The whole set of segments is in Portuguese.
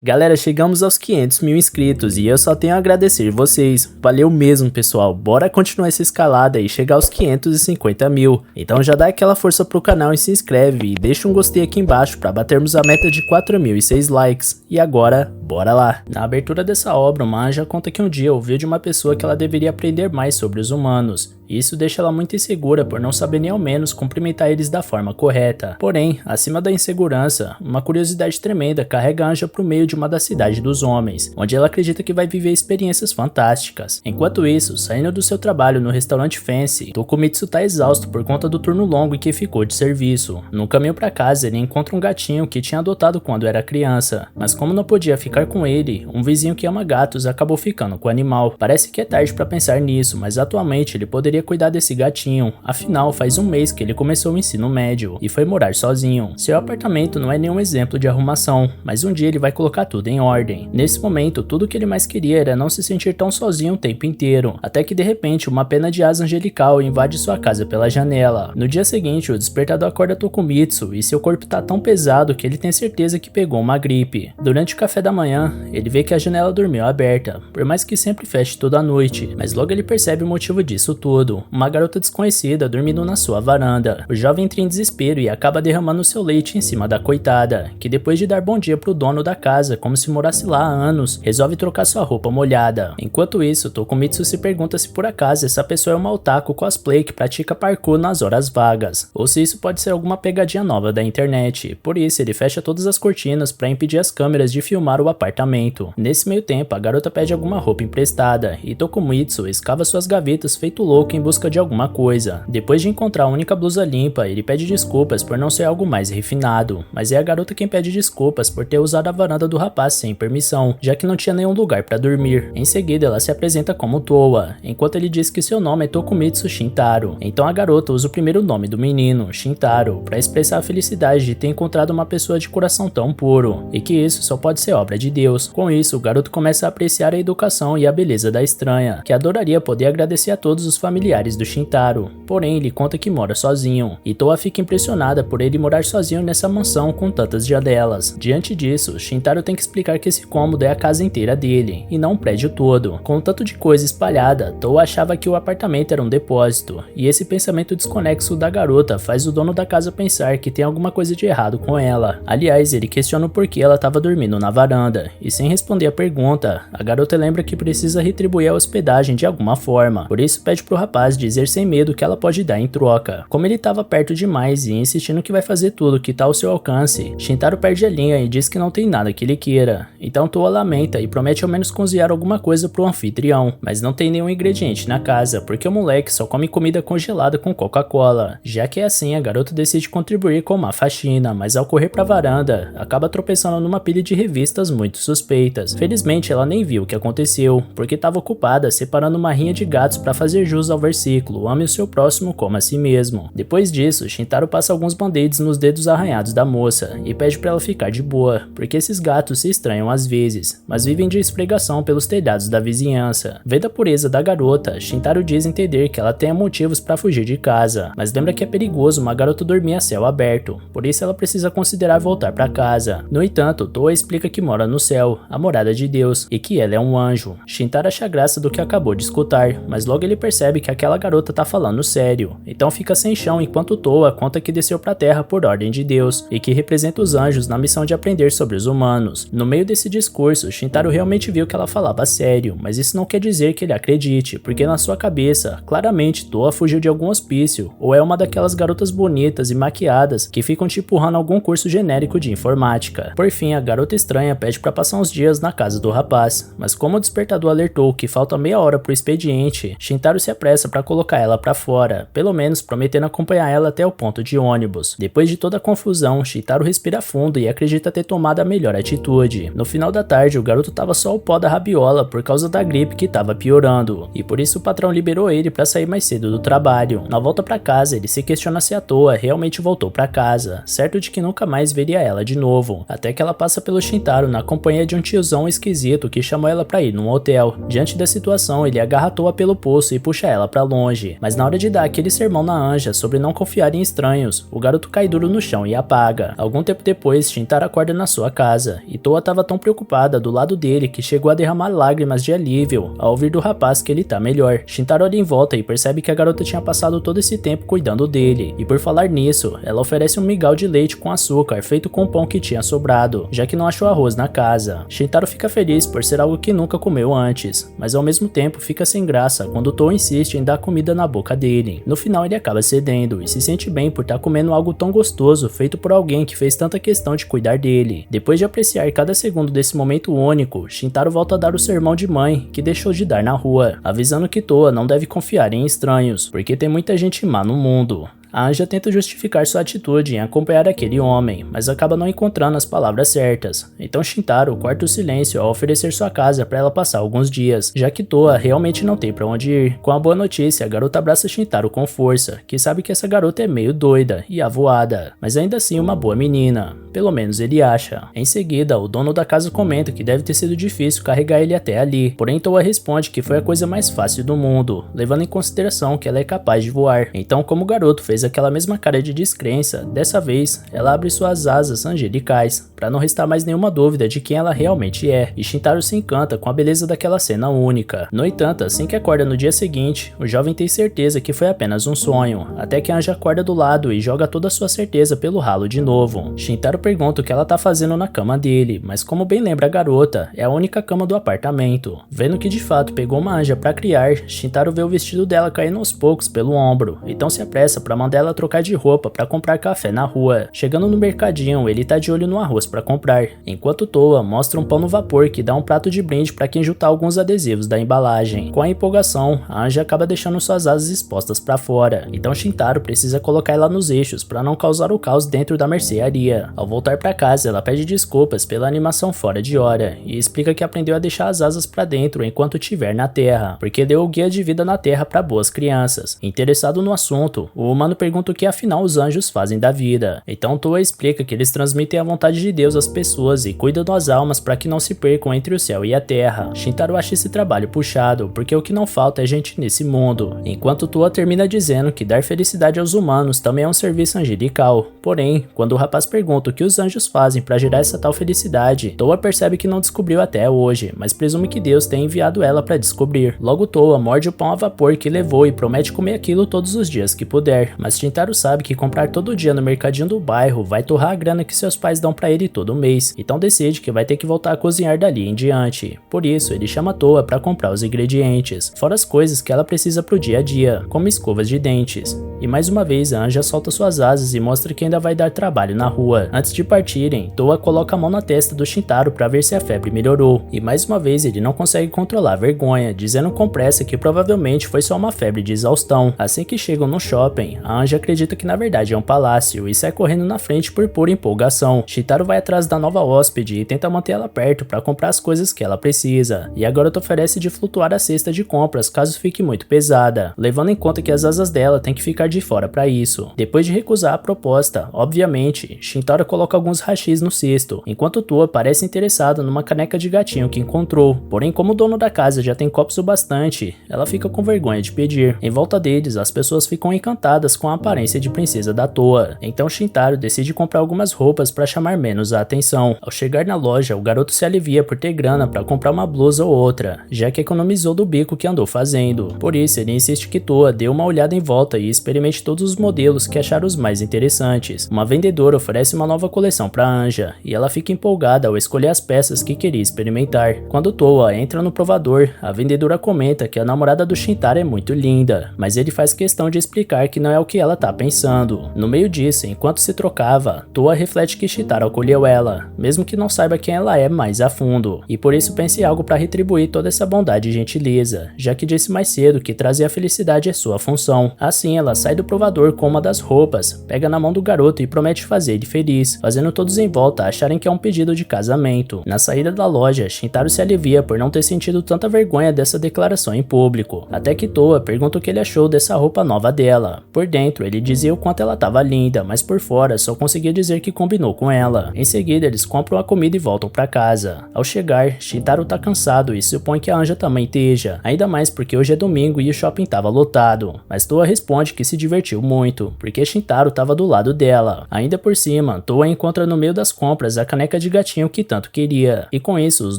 Galera, chegamos aos 500 mil inscritos e eu só tenho a agradecer vocês. Valeu mesmo, pessoal. Bora continuar essa escalada e chegar aos 550 mil. Então já dá aquela força pro canal e se inscreve e deixa um gostei aqui embaixo para batermos a meta de 4.006 likes. E agora, bora lá. Na abertura dessa obra, uma anja conta que um dia ouviu de uma pessoa que ela deveria aprender mais sobre os humanos. E isso deixa ela muito insegura por não saber nem ao menos cumprimentar eles da forma correta. Porém, acima da insegurança, uma curiosidade tremenda carrega a anja pro meio de uma das cidades dos homens, onde ela acredita que vai viver experiências fantásticas. Enquanto isso, saindo do seu trabalho no restaurante Fancy, Tokumitsu tá exausto por conta do turno longo em que ficou de serviço. No caminho para casa, ele encontra um gatinho que tinha adotado quando era criança, mas como não podia ficar com ele, um vizinho que ama gatos acabou ficando com o animal. Parece que é tarde para pensar nisso, mas atualmente ele poderia cuidar desse gatinho, afinal faz um mês que ele começou o ensino médio e foi morar sozinho. Seu apartamento não é nenhum exemplo de arrumação, mas um dia ele vai colocar tudo em ordem. Nesse momento, tudo que ele mais queria era não se sentir tão sozinho o tempo inteiro, até que de repente uma pena de asa angelical invade sua casa pela janela. No dia seguinte, o despertador acorda Tokumitsu e seu corpo tá tão pesado que ele tem certeza que pegou uma gripe. Durante o café da manhã, ele vê que a janela dormiu aberta, por mais que sempre feche toda a noite, mas logo ele percebe o motivo disso tudo. Uma garota desconhecida dormindo na sua varanda. O jovem entra em desespero e acaba derramando seu leite em cima da coitada, que depois de dar bom dia pro dono da casa, como se morasse lá há anos, resolve trocar sua roupa molhada. Enquanto isso, Tokumitsu se pergunta se por acaso essa pessoa é uma otaku cosplay que pratica parkour nas horas vagas, ou se isso pode ser alguma pegadinha nova da internet. Por isso, ele fecha todas as cortinas para impedir as câmeras de filmar o apartamento. Nesse meio tempo, a garota pede alguma roupa emprestada, e Tokumitsu escava suas gavetas feito louco em busca de alguma coisa. Depois de encontrar a única blusa limpa, ele pede desculpas por não ser algo mais refinado, mas é a garota quem pede desculpas por ter usado a varanda do rapaz sem permissão, já que não tinha nenhum lugar para dormir. Em seguida, ela se apresenta como Towa, enquanto ele diz que seu nome é Tokumitsu Shintaro. Então a garota usa o primeiro nome do menino, Shintaro, para expressar a felicidade de ter encontrado uma pessoa de coração tão puro, e que isso só pode ser obra de Deus. Com isso, o garoto começa a apreciar a educação e a beleza da estranha, que adoraria poder agradecer a todos os familiares do Shintaro, porém ele conta que mora sozinho, e Towa fica impressionada por ele morar sozinho nessa mansão com tantas janelas. Diante disso, Shintaro tem que explicar que esse cômodo é a casa inteira dele, e não o prédio todo. Com tanto de coisa espalhada, Towa achava que o apartamento era um depósito, e esse pensamento desconexo da garota faz o dono da casa pensar que tem alguma coisa de errado com ela. Aliás, ele questiona o porquê ela estava dormindo na varanda, e sem responder a pergunta, a garota lembra que precisa retribuir a hospedagem de alguma forma, por isso pede pro rapaz dizer sem medo que ela pode dar em troca. Como ele estava perto demais e insistindo que vai fazer tudo que tá ao seu alcance, Shintaro perde a linha e diz que não tem nada que ele queira. Então Towa lamenta e promete ao menos cozinhar alguma coisa pro anfitrião, mas não tem nenhum ingrediente na casa, porque o moleque só come comida congelada com Coca-Cola. Já que é assim, a garota decide contribuir com uma faxina, mas ao correr pra varanda, acaba tropeçando numa pilha de revistas muito suspeitas. Felizmente ela nem viu o que aconteceu, porque estava ocupada separando uma rinha de gatos para fazer jus ao versículo "Ame o seu próximo como a si mesmo". Depois disso, Shintaro passa alguns band-aids nos dedos arranhados da moça e pede para ela ficar de boa, porque esses gatos se estranham às vezes, mas vivem de esfregação pelos telhados da vizinhança. Vendo a pureza da garota, Shintaro diz entender que ela tenha motivos para fugir de casa, mas lembra que é perigoso uma garota dormir a céu aberto, por isso ela precisa considerar voltar para casa. No entanto, Towa explica que mora no céu, a morada de Deus, e que ela é um anjo. Shintaro acha graça do que acabou de escutar, mas logo ele percebe que aquela garota tá falando sério, então fica sem chão enquanto Towa conta que desceu pra terra por ordem de Deus, e que representa os anjos na missão de aprender sobre os humanos. No meio desse discurso, Shintaro realmente viu que ela falava sério, mas isso não quer dizer que ele acredite, porque na sua cabeça, claramente Towa fugiu de algum hospício, ou é uma daquelas garotas bonitas e maquiadas que ficam te empurrando algum curso genérico de informática. Por fim, a garota estranha pede pra passar uns dias na casa do rapaz, mas como o despertador alertou que falta meia hora pro expediente, Shintaro se apressa pra colocar ela pra fora, pelo menos prometendo acompanhar ela até o ponto de ônibus. Depois de toda a confusão, Shintaro respira fundo e acredita ter tomado a melhor atitude. No final da tarde, o garoto tava só o pó da rabiola por causa da gripe que tava piorando, e por isso o patrão liberou ele pra sair mais cedo do trabalho. Na volta pra casa, ele se questiona se a Towa realmente voltou pra casa, certo de que nunca mais veria ela de novo, até que ela passa pelo Shintaro na companhia de um tiozão esquisito que chamou ela pra ir num hotel. Diante da situação, ele agarra Toa pelo pulso e puxa ela pra longe, mas na hora de dar aquele sermão na Anja sobre não confiar em estranhos, o garoto cai duro no chão e apaga. Algum tempo depois, Shintaro acorda na sua casa, e Toa tava tão preocupada do lado dele que chegou a derramar lágrimas de alívio ao ouvir do rapaz que ele tá melhor. Shintaro olha em volta e percebe que a garota tinha passado todo esse tempo cuidando dele, e por falar nisso, ela oferece um migal de leite com açúcar feito com o pão que tinha sobrado, já que não achou arroz na casa. Shintaro fica feliz por ser algo que nunca comeu antes, mas ao mesmo tempo fica sem graça quando Toa insiste em dar comida na boca dele. No final ele acaba cedendo e se sente bem por estar comendo algo tão gostoso feito por alguém que fez tanta questão de cuidar dele. Depois de apreciar cada segundo desse momento único, Shintaro volta a dar o sermão de mãe que deixou de dar na rua, avisando que Toa não deve confiar em estranhos, porque tem muita gente má no mundo. A Anja tenta justificar sua atitude em acompanhar aquele homem, mas acaba não encontrando as palavras certas. Então Shintaro corta o silêncio ao oferecer sua casa para ela passar alguns dias, já que Toa realmente não tem para onde ir. Com a boa notícia, a garota abraça Shintaro com força, que sabe que essa garota é meio doida e avoada, mas ainda assim uma boa menina. Pelo menos ele acha. Em seguida, o dono da casa comenta que deve ter sido difícil carregar ele até ali, porém Toa responde que foi a coisa mais fácil do mundo, levando em consideração que ela é capaz de voar. Então, como o garoto fez aquela mesma cara de descrença, dessa vez, ela abre suas asas angelicais, para não restar mais nenhuma dúvida de quem ela realmente é, e Shintaro se encanta com a beleza daquela cena única. No entanto, assim que acorda no dia seguinte, o jovem tem certeza que foi apenas um sonho, até que a Anja acorda do lado e joga toda a sua certeza pelo ralo de novo. Shintaro pergunta o que ela tá fazendo na cama dele, mas como bem lembra a garota, é a única cama do apartamento. Vendo que de fato pegou uma anja para criar, Shintaro vê o vestido dela caindo aos poucos pelo ombro, então se apressa para mandar ela trocar de roupa para comprar café na rua. Chegando no mercadinho, ele tá de olho no arroz para comprar, enquanto Toa mostra um pão no vapor que dá um prato de brinde para quem juntar alguns adesivos da embalagem. Com a empolgação, a Anja acaba deixando suas asas expostas para fora, então Shintaro precisa colocar ela nos eixos para não causar o caos dentro da mercearia. Ao voltar para casa, ela pede desculpas pela animação fora de hora e explica que aprendeu a deixar as asas para dentro enquanto estiver na Terra, porque deu o guia de vida na Terra para boas crianças. Interessado no assunto, o humano pergunta o que afinal os anjos fazem da vida. Então Toa explica que eles transmitem a vontade de Deus às pessoas e cuidam das almas para que não se percam entre o céu e a terra. Shintaro acha esse trabalho puxado, porque o que não falta é gente nesse mundo, enquanto Toa termina dizendo que dar felicidade aos humanos também é um serviço angelical. Porém, quando o rapaz pergunta o que os anjos fazem para gerar essa tal felicidade, Toa percebe que não descobriu até hoje, mas presume que Deus tenha enviado ela para descobrir. Logo Toa morde o pão a vapor que levou e promete comer aquilo todos os dias que puder, mas Shintaro sabe que comprar todo dia no mercadinho do bairro vai torrar a grana que seus pais dão para ele todo mês, então decide que vai ter que voltar a cozinhar dali em diante. Por isso, ele chama Toa para comprar os ingredientes, fora as coisas que ela precisa pro dia a dia, como escovas de dentes. E mais uma vez a Anja solta suas asas e mostra que ainda vai dar trabalho na rua. Antes de partirem, Toa coloca a mão na testa do Shintaro para ver se a febre melhorou, e mais uma vez ele não consegue controlar a vergonha, dizendo com pressa que provavelmente foi só uma febre de exaustão. Assim que chegam no shopping, a Anja acredita que na verdade é um palácio e sai correndo na frente por pura empolgação. Shintaro vai atrás da nova hóspede e tenta manter ela perto para comprar as coisas que ela precisa, e a garota oferece de flutuar a cesta de compras caso fique muito pesada, levando em conta que as asas dela têm que ficar de fora para isso. Depois de recusar a proposta, obviamente, Shintaro coloca alguns hashis no cesto, enquanto Toa parece interessada numa caneca de gatinho que encontrou. Porém, como o dono da casa já tem copos o bastante, ela fica com vergonha de pedir. Em volta deles, as pessoas ficam encantadas com a aparência de princesa da Toa, então Shintaro decide comprar algumas roupas para chamar menos a atenção. Ao chegar na loja, o garoto se alivia por ter grana para comprar uma blusa ou outra, já que economizou do bico que andou fazendo. Por isso, ele insiste que Toa dê uma olhada em volta e experimente todos os modelos que achar os mais interessantes. Uma vendedora oferece uma nova coleção para Anja, e ela fica empolgada ao escolher as peças que queria experimentar. Quando Toa entra no provador, a vendedora comenta que a namorada do Shintaro é muito linda, mas ele faz questão de explicar que não é o que ela tá pensando. No meio disso, enquanto se trocava, Toa reflete que Shintaro acolheu ela, mesmo que não saiba quem ela é mais a fundo, e por isso pensa em algo para retribuir toda essa bondade e gentileza, já que disse mais cedo que trazer a felicidade é sua função. Assim, ela sai do provador com uma das roupas, pega na mão do garoto e promete fazer ele feliz, fazendo todos em volta acharem que é um pedido de casamento. Na saída da loja, Shintaro se alivia por não ter sentido tanta vergonha dessa declaração em público, até que Toa pergunta o que ele achou dessa roupa nova dela. Por dentro, dentro, ele dizia o quanto ela estava linda, mas por fora só conseguia dizer que combinou com ela. Em seguida, eles compram a comida e voltam para casa. Ao chegar, Shintaro tá cansado e supõe que a Anja também esteja, ainda mais porque hoje é domingo e o shopping estava lotado. Mas Toa responde que se divertiu muito, porque Shintaro estava do lado dela. Ainda por cima, Toa encontra no meio das compras a caneca de gatinho que tanto queria, e com isso os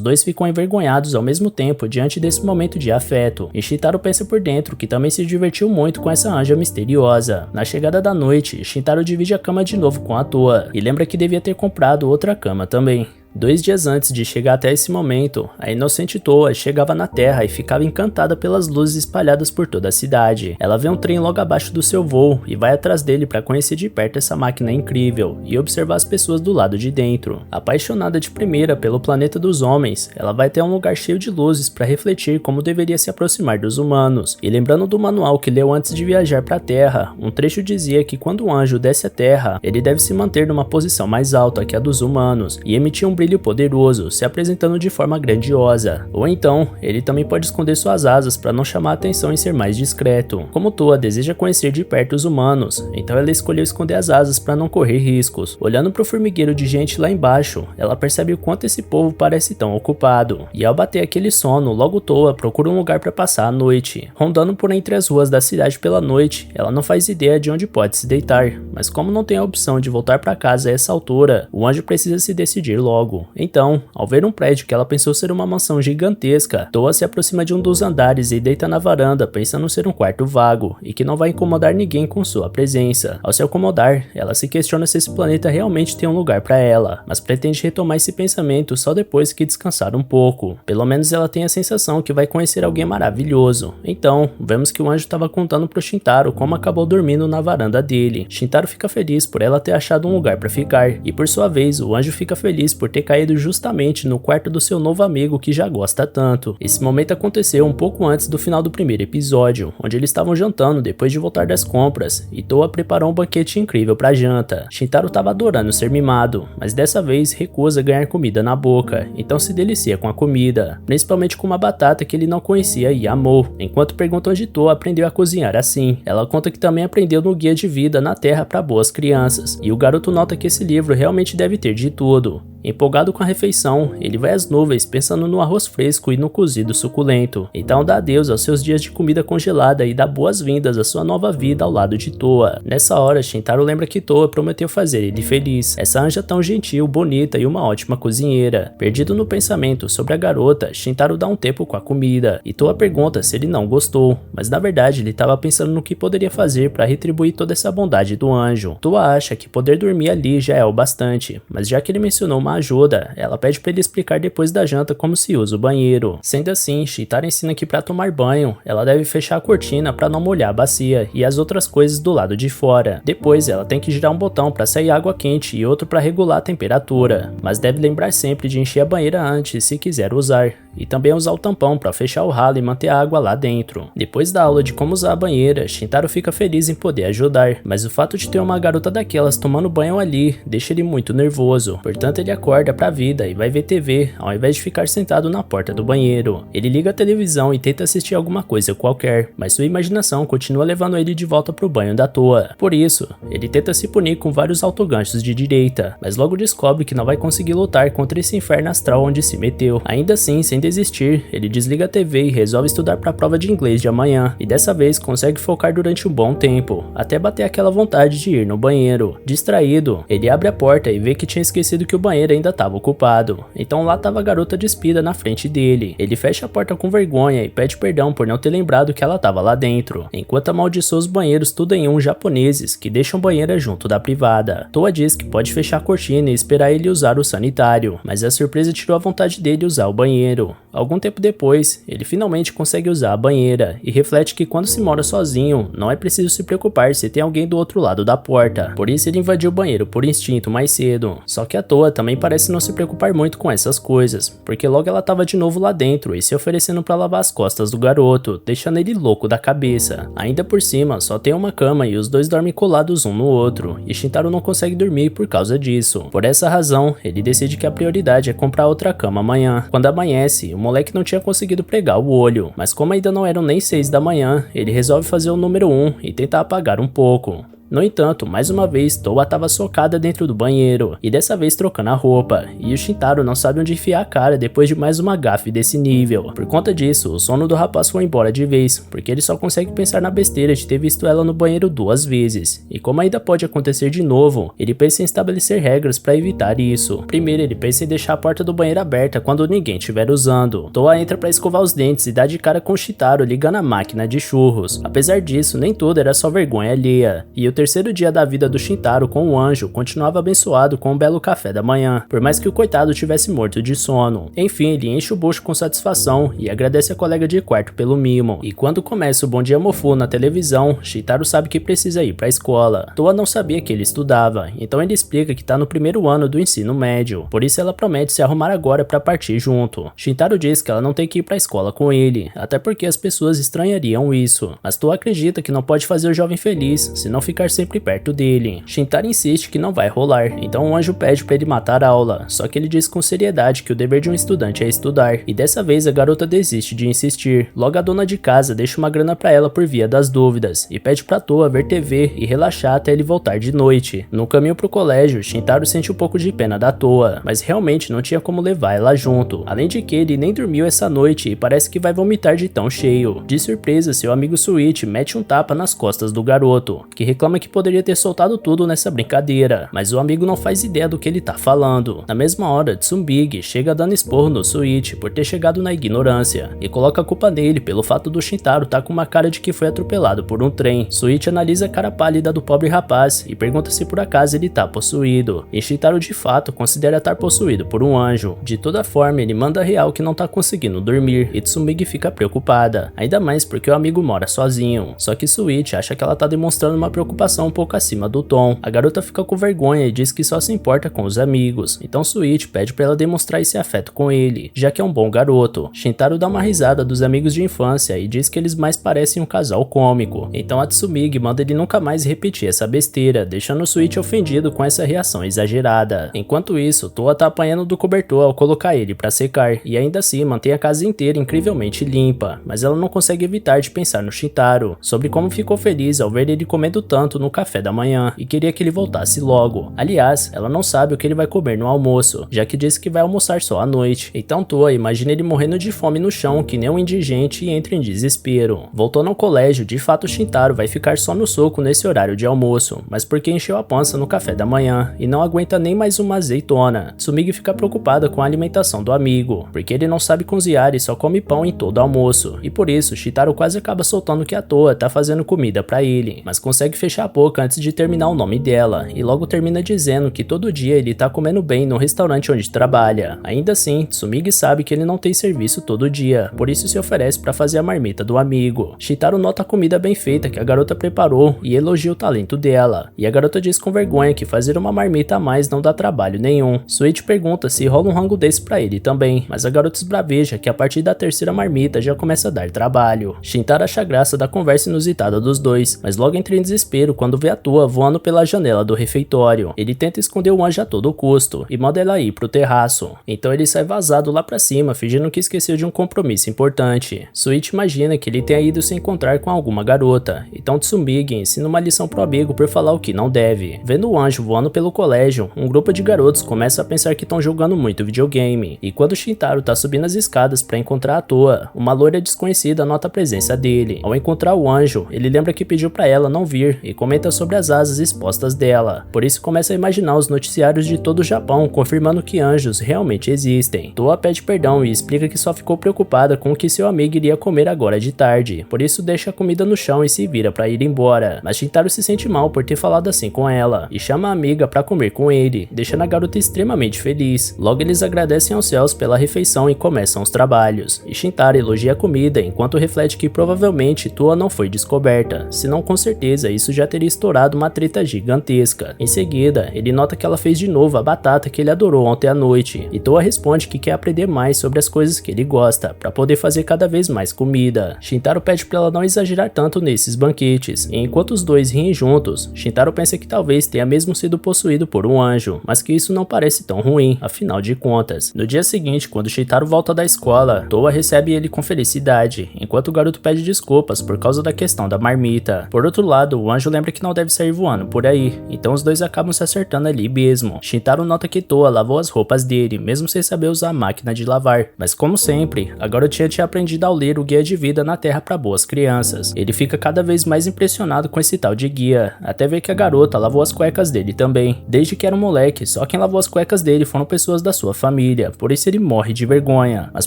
dois ficam envergonhados ao mesmo tempo diante desse momento de afeto, e Shintaro pensa por dentro que também se divertiu muito com essa Anja misteriosa. Na chegada da noite, Shintaro divide a cama de novo com a Toa, e lembra que devia ter comprado outra cama também. 2 dias antes de chegar até esse momento, a inocente Toa chegava na Terra e ficava encantada pelas luzes espalhadas por toda a cidade. Ela vê um trem logo abaixo do seu voo e vai atrás dele para conhecer de perto essa máquina incrível e observar as pessoas do lado de dentro. Apaixonada de primeira pelo planeta dos homens, ela vai até um lugar cheio de luzes para refletir como deveria se aproximar dos humanos. E lembrando do manual que leu antes de viajar para a Terra, um trecho dizia que quando um anjo desce à Terra, ele deve se manter numa posição mais alta que a dos humanos e emitir um brilho poderoso, se apresentando de forma grandiosa. Ou então, ele também pode esconder suas asas para não chamar a atenção e ser mais discreto. Como Toa deseja conhecer de perto os humanos, então ela escolheu esconder as asas para não correr riscos. Olhando para o formigueiro de gente lá embaixo, ela percebe o quanto esse povo parece tão ocupado. E ao bater aquele sono, logo Toa procura um lugar para passar a noite. Rondando por entre as ruas da cidade pela noite, ela não faz ideia de onde pode se deitar, mas como não tem a opção de voltar para casa a essa altura, o anjo precisa se decidir logo. Então, ao ver um prédio que ela pensou ser uma mansão gigantesca, Toa se aproxima de um dos andares e deita na varanda pensando ser um quarto vago e que não vai incomodar ninguém com sua presença. Ao se acomodar, ela se questiona se esse planeta realmente tem um lugar para ela, mas pretende retomar esse pensamento só depois que descansar um pouco. Pelo menos ela tem a sensação que vai conhecer alguém maravilhoso. Então, vemos que o anjo estava contando pro Shintaro como acabou dormindo na varanda dele. Shintaro fica feliz por ela ter achado um lugar para ficar, e por sua vez, o anjo fica feliz por ter caído justamente no quarto do seu novo amigo que já gosta tanto. Esse momento aconteceu um pouco antes do final do primeiro episódio, onde eles estavam jantando depois de voltar das compras, e Toa preparou um banquete incrível pra janta. Shintaro estava adorando ser mimado, mas dessa vez recusa ganhar comida na boca, então se delicia com a comida, principalmente com uma batata que ele não conhecia e amou. Enquanto pergunta onde Toa aprendeu a cozinhar assim, ela conta que também aprendeu no Guia de Vida na Terra para Boas Crianças, e o garoto nota que esse livro realmente deve ter de tudo. Empolgado com a refeição, ele vai às nuvens pensando no arroz fresco e no cozido suculento. Então dá adeus aos seus dias de comida congelada e dá boas-vindas à sua nova vida ao lado de Toa. Nessa hora, Shintaro lembra que Toa prometeu fazer ele feliz. Essa anja tão gentil, bonita e uma ótima cozinheira. Perdido no pensamento sobre a garota, Shintaro dá um tempo com a comida, e Toa pergunta se ele não gostou, mas na verdade ele estava pensando no que poderia fazer para retribuir toda essa bondade do anjo. Toa acha que poder dormir ali já é o bastante, mas já que ele mencionou uma ajuda, ela pede para ele explicar depois da janta como se usa o banheiro. Sendo assim, Shintaro ensina que para tomar banho, ela deve fechar a cortina para não molhar a bacia e as outras coisas do lado de fora. Depois, ela tem que girar um botão para sair água quente e outro para regular a temperatura, mas deve lembrar sempre de encher a banheira antes se quiser usar, e também usar o tampão para fechar o ralo e manter a água lá dentro. Depois da aula de como usar a banheira, Shintaro fica feliz em poder ajudar, mas o fato de ter uma garota daquelas tomando banho ali deixa ele muito nervoso, portanto ele acorda pra vida e vai ver TV, ao invés de ficar sentado na porta do banheiro. Ele liga a televisão e tenta assistir alguma coisa qualquer, mas sua imaginação continua levando ele de volta pro banho da Toa. Por isso, ele tenta se punir com vários autoganchos de direita, mas logo descobre que não vai conseguir lutar contra esse inferno astral onde se meteu. Ainda assim, sem desistir, ele desliga a TV e resolve estudar pra prova de inglês de amanhã, e dessa vez consegue focar durante um bom tempo, até bater aquela vontade de ir no banheiro. Distraído, ele abre a porta e vê que tinha esquecido que o banheiro ainda estava ocupado, então lá estava a garota despida na frente dele. Ele fecha a porta com vergonha e pede perdão por não ter lembrado que ela estava lá dentro, enquanto amaldiçoa os banheiros tudo em um japoneses que deixam banheira junto da privada. Toa diz que pode fechar a cortina e esperar ele usar o sanitário, mas a surpresa tirou a vontade dele usar o banheiro. Algum tempo depois, ele finalmente consegue usar a banheira e reflete que quando se mora sozinho, não é preciso se preocupar se tem alguém do outro lado da porta. Por isso ele invadiu o banheiro por instinto mais cedo. Só que a Toa também parece não se preocupar muito com essas coisas, porque logo ela estava de novo lá dentro e se oferecendo para lavar as costas do garoto, deixando ele louco da cabeça. Ainda por cima, só tem uma cama e os dois dormem colados um no outro, e Shintaro não consegue dormir por causa disso. Por essa razão, ele decide que a prioridade é comprar outra cama amanhã. Quando amanhece, moleque não tinha conseguido pregar o olho, mas como ainda não eram nem 6 da manhã, ele resolve fazer o número 1 e tentar apagar um pouco. No entanto, mais uma vez, Toa estava socada dentro do banheiro, e dessa vez trocando a roupa, e o Shintaro não sabe onde enfiar a cara depois de mais uma gafe desse nível. Por conta disso, o sono do rapaz foi embora de vez, porque ele só consegue pensar na besteira de ter visto ela no banheiro 2 vezes. E como ainda pode acontecer de novo, ele pensa em estabelecer regras para evitar isso. Primeiro, ele pensa em deixar a porta do banheiro aberta quando ninguém estiver usando. Toa entra para escovar os dentes e dá de cara com o Shintaro ligando a máquina de churros. Apesar disso, nem tudo era só vergonha alheia, e o terceiro dia da vida do Shintaro com o anjo continuava abençoado com um belo café da manhã, por mais que o coitado tivesse morto de sono. Enfim, ele enche o bucho com satisfação e agradece a colega de quarto pelo mimo. E quando começa o Bom Dia Mofu na televisão, Shintaro sabe que precisa ir pra escola. Toa não sabia que ele estudava, então ele explica que tá no primeiro ano do ensino médio, por isso ela promete se arrumar agora pra partir junto. Shintaro diz que ela não tem que ir pra escola com ele, até porque as pessoas estranhariam isso, mas Toa acredita que não pode fazer o jovem feliz se não ficar sempre perto dele. Shintaro insiste que não vai rolar, então o anjo pede para ele matar a aula, só que ele diz com seriedade que o dever de um estudante é estudar, e dessa vez a garota desiste de insistir. Logo a dona de casa deixa uma grana para ela por via das dúvidas, e pede pra Toa ver TV e relaxar até ele voltar de noite. No caminho pro colégio, Shintaro sente um pouco de pena da Toa, mas realmente não tinha como levar ela junto, além de que ele nem dormiu essa noite e parece que vai vomitar de tão cheio. De surpresa, seu amigo Suichi mete um tapa nas costas do garoto, que reclama que poderia ter soltado tudo nessa brincadeira, mas o amigo não faz ideia do que ele tá falando. Na mesma hora, Tsumbig chega dando esporro no Suichi por ter chegado na ignorância, e coloca a culpa nele pelo fato do Shintaro tá com uma cara de que foi atropelado por um trem. Suichi analisa a cara pálida do pobre rapaz e pergunta se por acaso ele tá possuído, e Shintaro de fato considera estar possuído por um anjo. De toda forma, ele manda real que não tá conseguindo dormir, e Tsumbig fica preocupada, ainda mais porque o amigo mora sozinho. Só que Suichi acha que ela tá demonstrando uma preocupação um pouco acima do tom. A garota fica com vergonha e diz que só se importa com os amigos, então Suichi pede pra ela demonstrar esse afeto com ele, já que é um bom garoto. Shintaro dá uma risada dos amigos de infância e diz que eles mais parecem um casal cômico, então a Tsumigi manda ele nunca mais repetir essa besteira, deixando o Suichi ofendido com essa reação exagerada. Enquanto isso, Toa tá apanhando do cobertor ao colocar ele pra secar, e ainda assim mantém a casa inteira incrivelmente limpa, mas ela não consegue evitar de pensar no Shintaro, sobre como ficou feliz ao ver ele comendo tanto no café da manhã, e queria que ele voltasse logo. Aliás, ela não sabe o que ele vai comer no almoço, já que disse que vai almoçar só à noite. Então Toa imagina ele morrendo de fome no chão, que nem um indigente, e entra em desespero. Voltando ao colégio, de fato Shintaro vai ficar só no soco nesse horário de almoço, mas porque encheu a pança no café da manhã, e não aguenta nem mais uma azeitona. Tsumigi fica preocupada com a alimentação do amigo, porque ele não sabe cozinhar e só come pão em todo almoço, e por isso Shintaro quase acaba soltando que a Toa tá fazendo comida pra ele, mas consegue fechar a boca antes de terminar o nome dela, e logo termina dizendo que todo dia ele tá comendo bem no restaurante onde trabalha. Ainda assim, Tsumigi sabe que ele não tem serviço todo dia, por isso se oferece pra fazer a marmita do amigo. Shintaro nota a comida bem feita que a garota preparou e elogia o talento dela, e a garota diz com vergonha que fazer uma marmita a mais não dá trabalho nenhum. Suichi pergunta se rola um rango desse pra ele também, mas a garota esbraveja que a partir da terceira marmita já começa a dar trabalho. Shintaro acha graça da conversa inusitada dos dois, mas logo entra em desespero quando vê a Toa voando pela janela do refeitório. Ele tenta esconder o anjo a todo custo e manda ela ir pro terraço. Então ele sai vazado lá pra cima, fingindo que esqueceu de um compromisso importante. Suichi imagina que ele tenha ido se encontrar com alguma garota, então Tsumigi ensina uma lição pro amigo por falar o que não deve. Vendo o anjo voando pelo colégio, um grupo de garotos começa a pensar que estão jogando muito videogame, e quando Shintaro tá subindo as escadas pra encontrar a Toa, uma loira desconhecida nota a presença dele. Ao encontrar o anjo, ele lembra que pediu pra ela não vir e comenta sobre as asas expostas dela, por isso começa a imaginar os noticiários de todo o Japão confirmando que anjos realmente existem. Toa pede perdão e explica que só ficou preocupada com o que seu amigo iria comer agora de tarde, por isso deixa a comida no chão e se vira pra ir embora, mas Shintaro se sente mal por ter falado assim com ela, e chama a amiga pra comer com ele, deixando a garota extremamente feliz. Logo eles agradecem aos céus pela refeição e começam os trabalhos, e Shintaro elogia a comida enquanto reflete que provavelmente Toa não foi descoberta, senão com certeza isso já teria estourado uma treta gigantesca. Em seguida, ele nota que ela fez de novo a batata que ele adorou ontem à noite, e Toa responde que quer aprender mais sobre as coisas que ele gosta, para poder fazer cada vez mais comida. Shintaro pede para ela não exagerar tanto nesses banquetes, e enquanto os dois riem juntos, Shintaro pensa que talvez tenha mesmo sido possuído por um anjo, mas que isso não parece tão ruim, afinal de contas. No dia seguinte, quando Shintaro volta da escola, Toa recebe ele com felicidade, enquanto o garoto pede desculpas por causa da questão da marmita. Por outro lado, o anjo lembra que não deve sair voando por aí, então os dois acabam se acertando ali mesmo. Shintaro nota que Toa lavou as roupas dele, mesmo sem saber usar a máquina de lavar, mas como sempre, a garotinha tinha aprendido a ler o guia de vida na Terra para boas crianças. Ele fica cada vez mais impressionado com esse tal de guia, até ver que a garota lavou as cuecas dele também. Desde que era um moleque, só quem lavou as cuecas dele foram pessoas da sua família, por isso ele morre de vergonha. Mas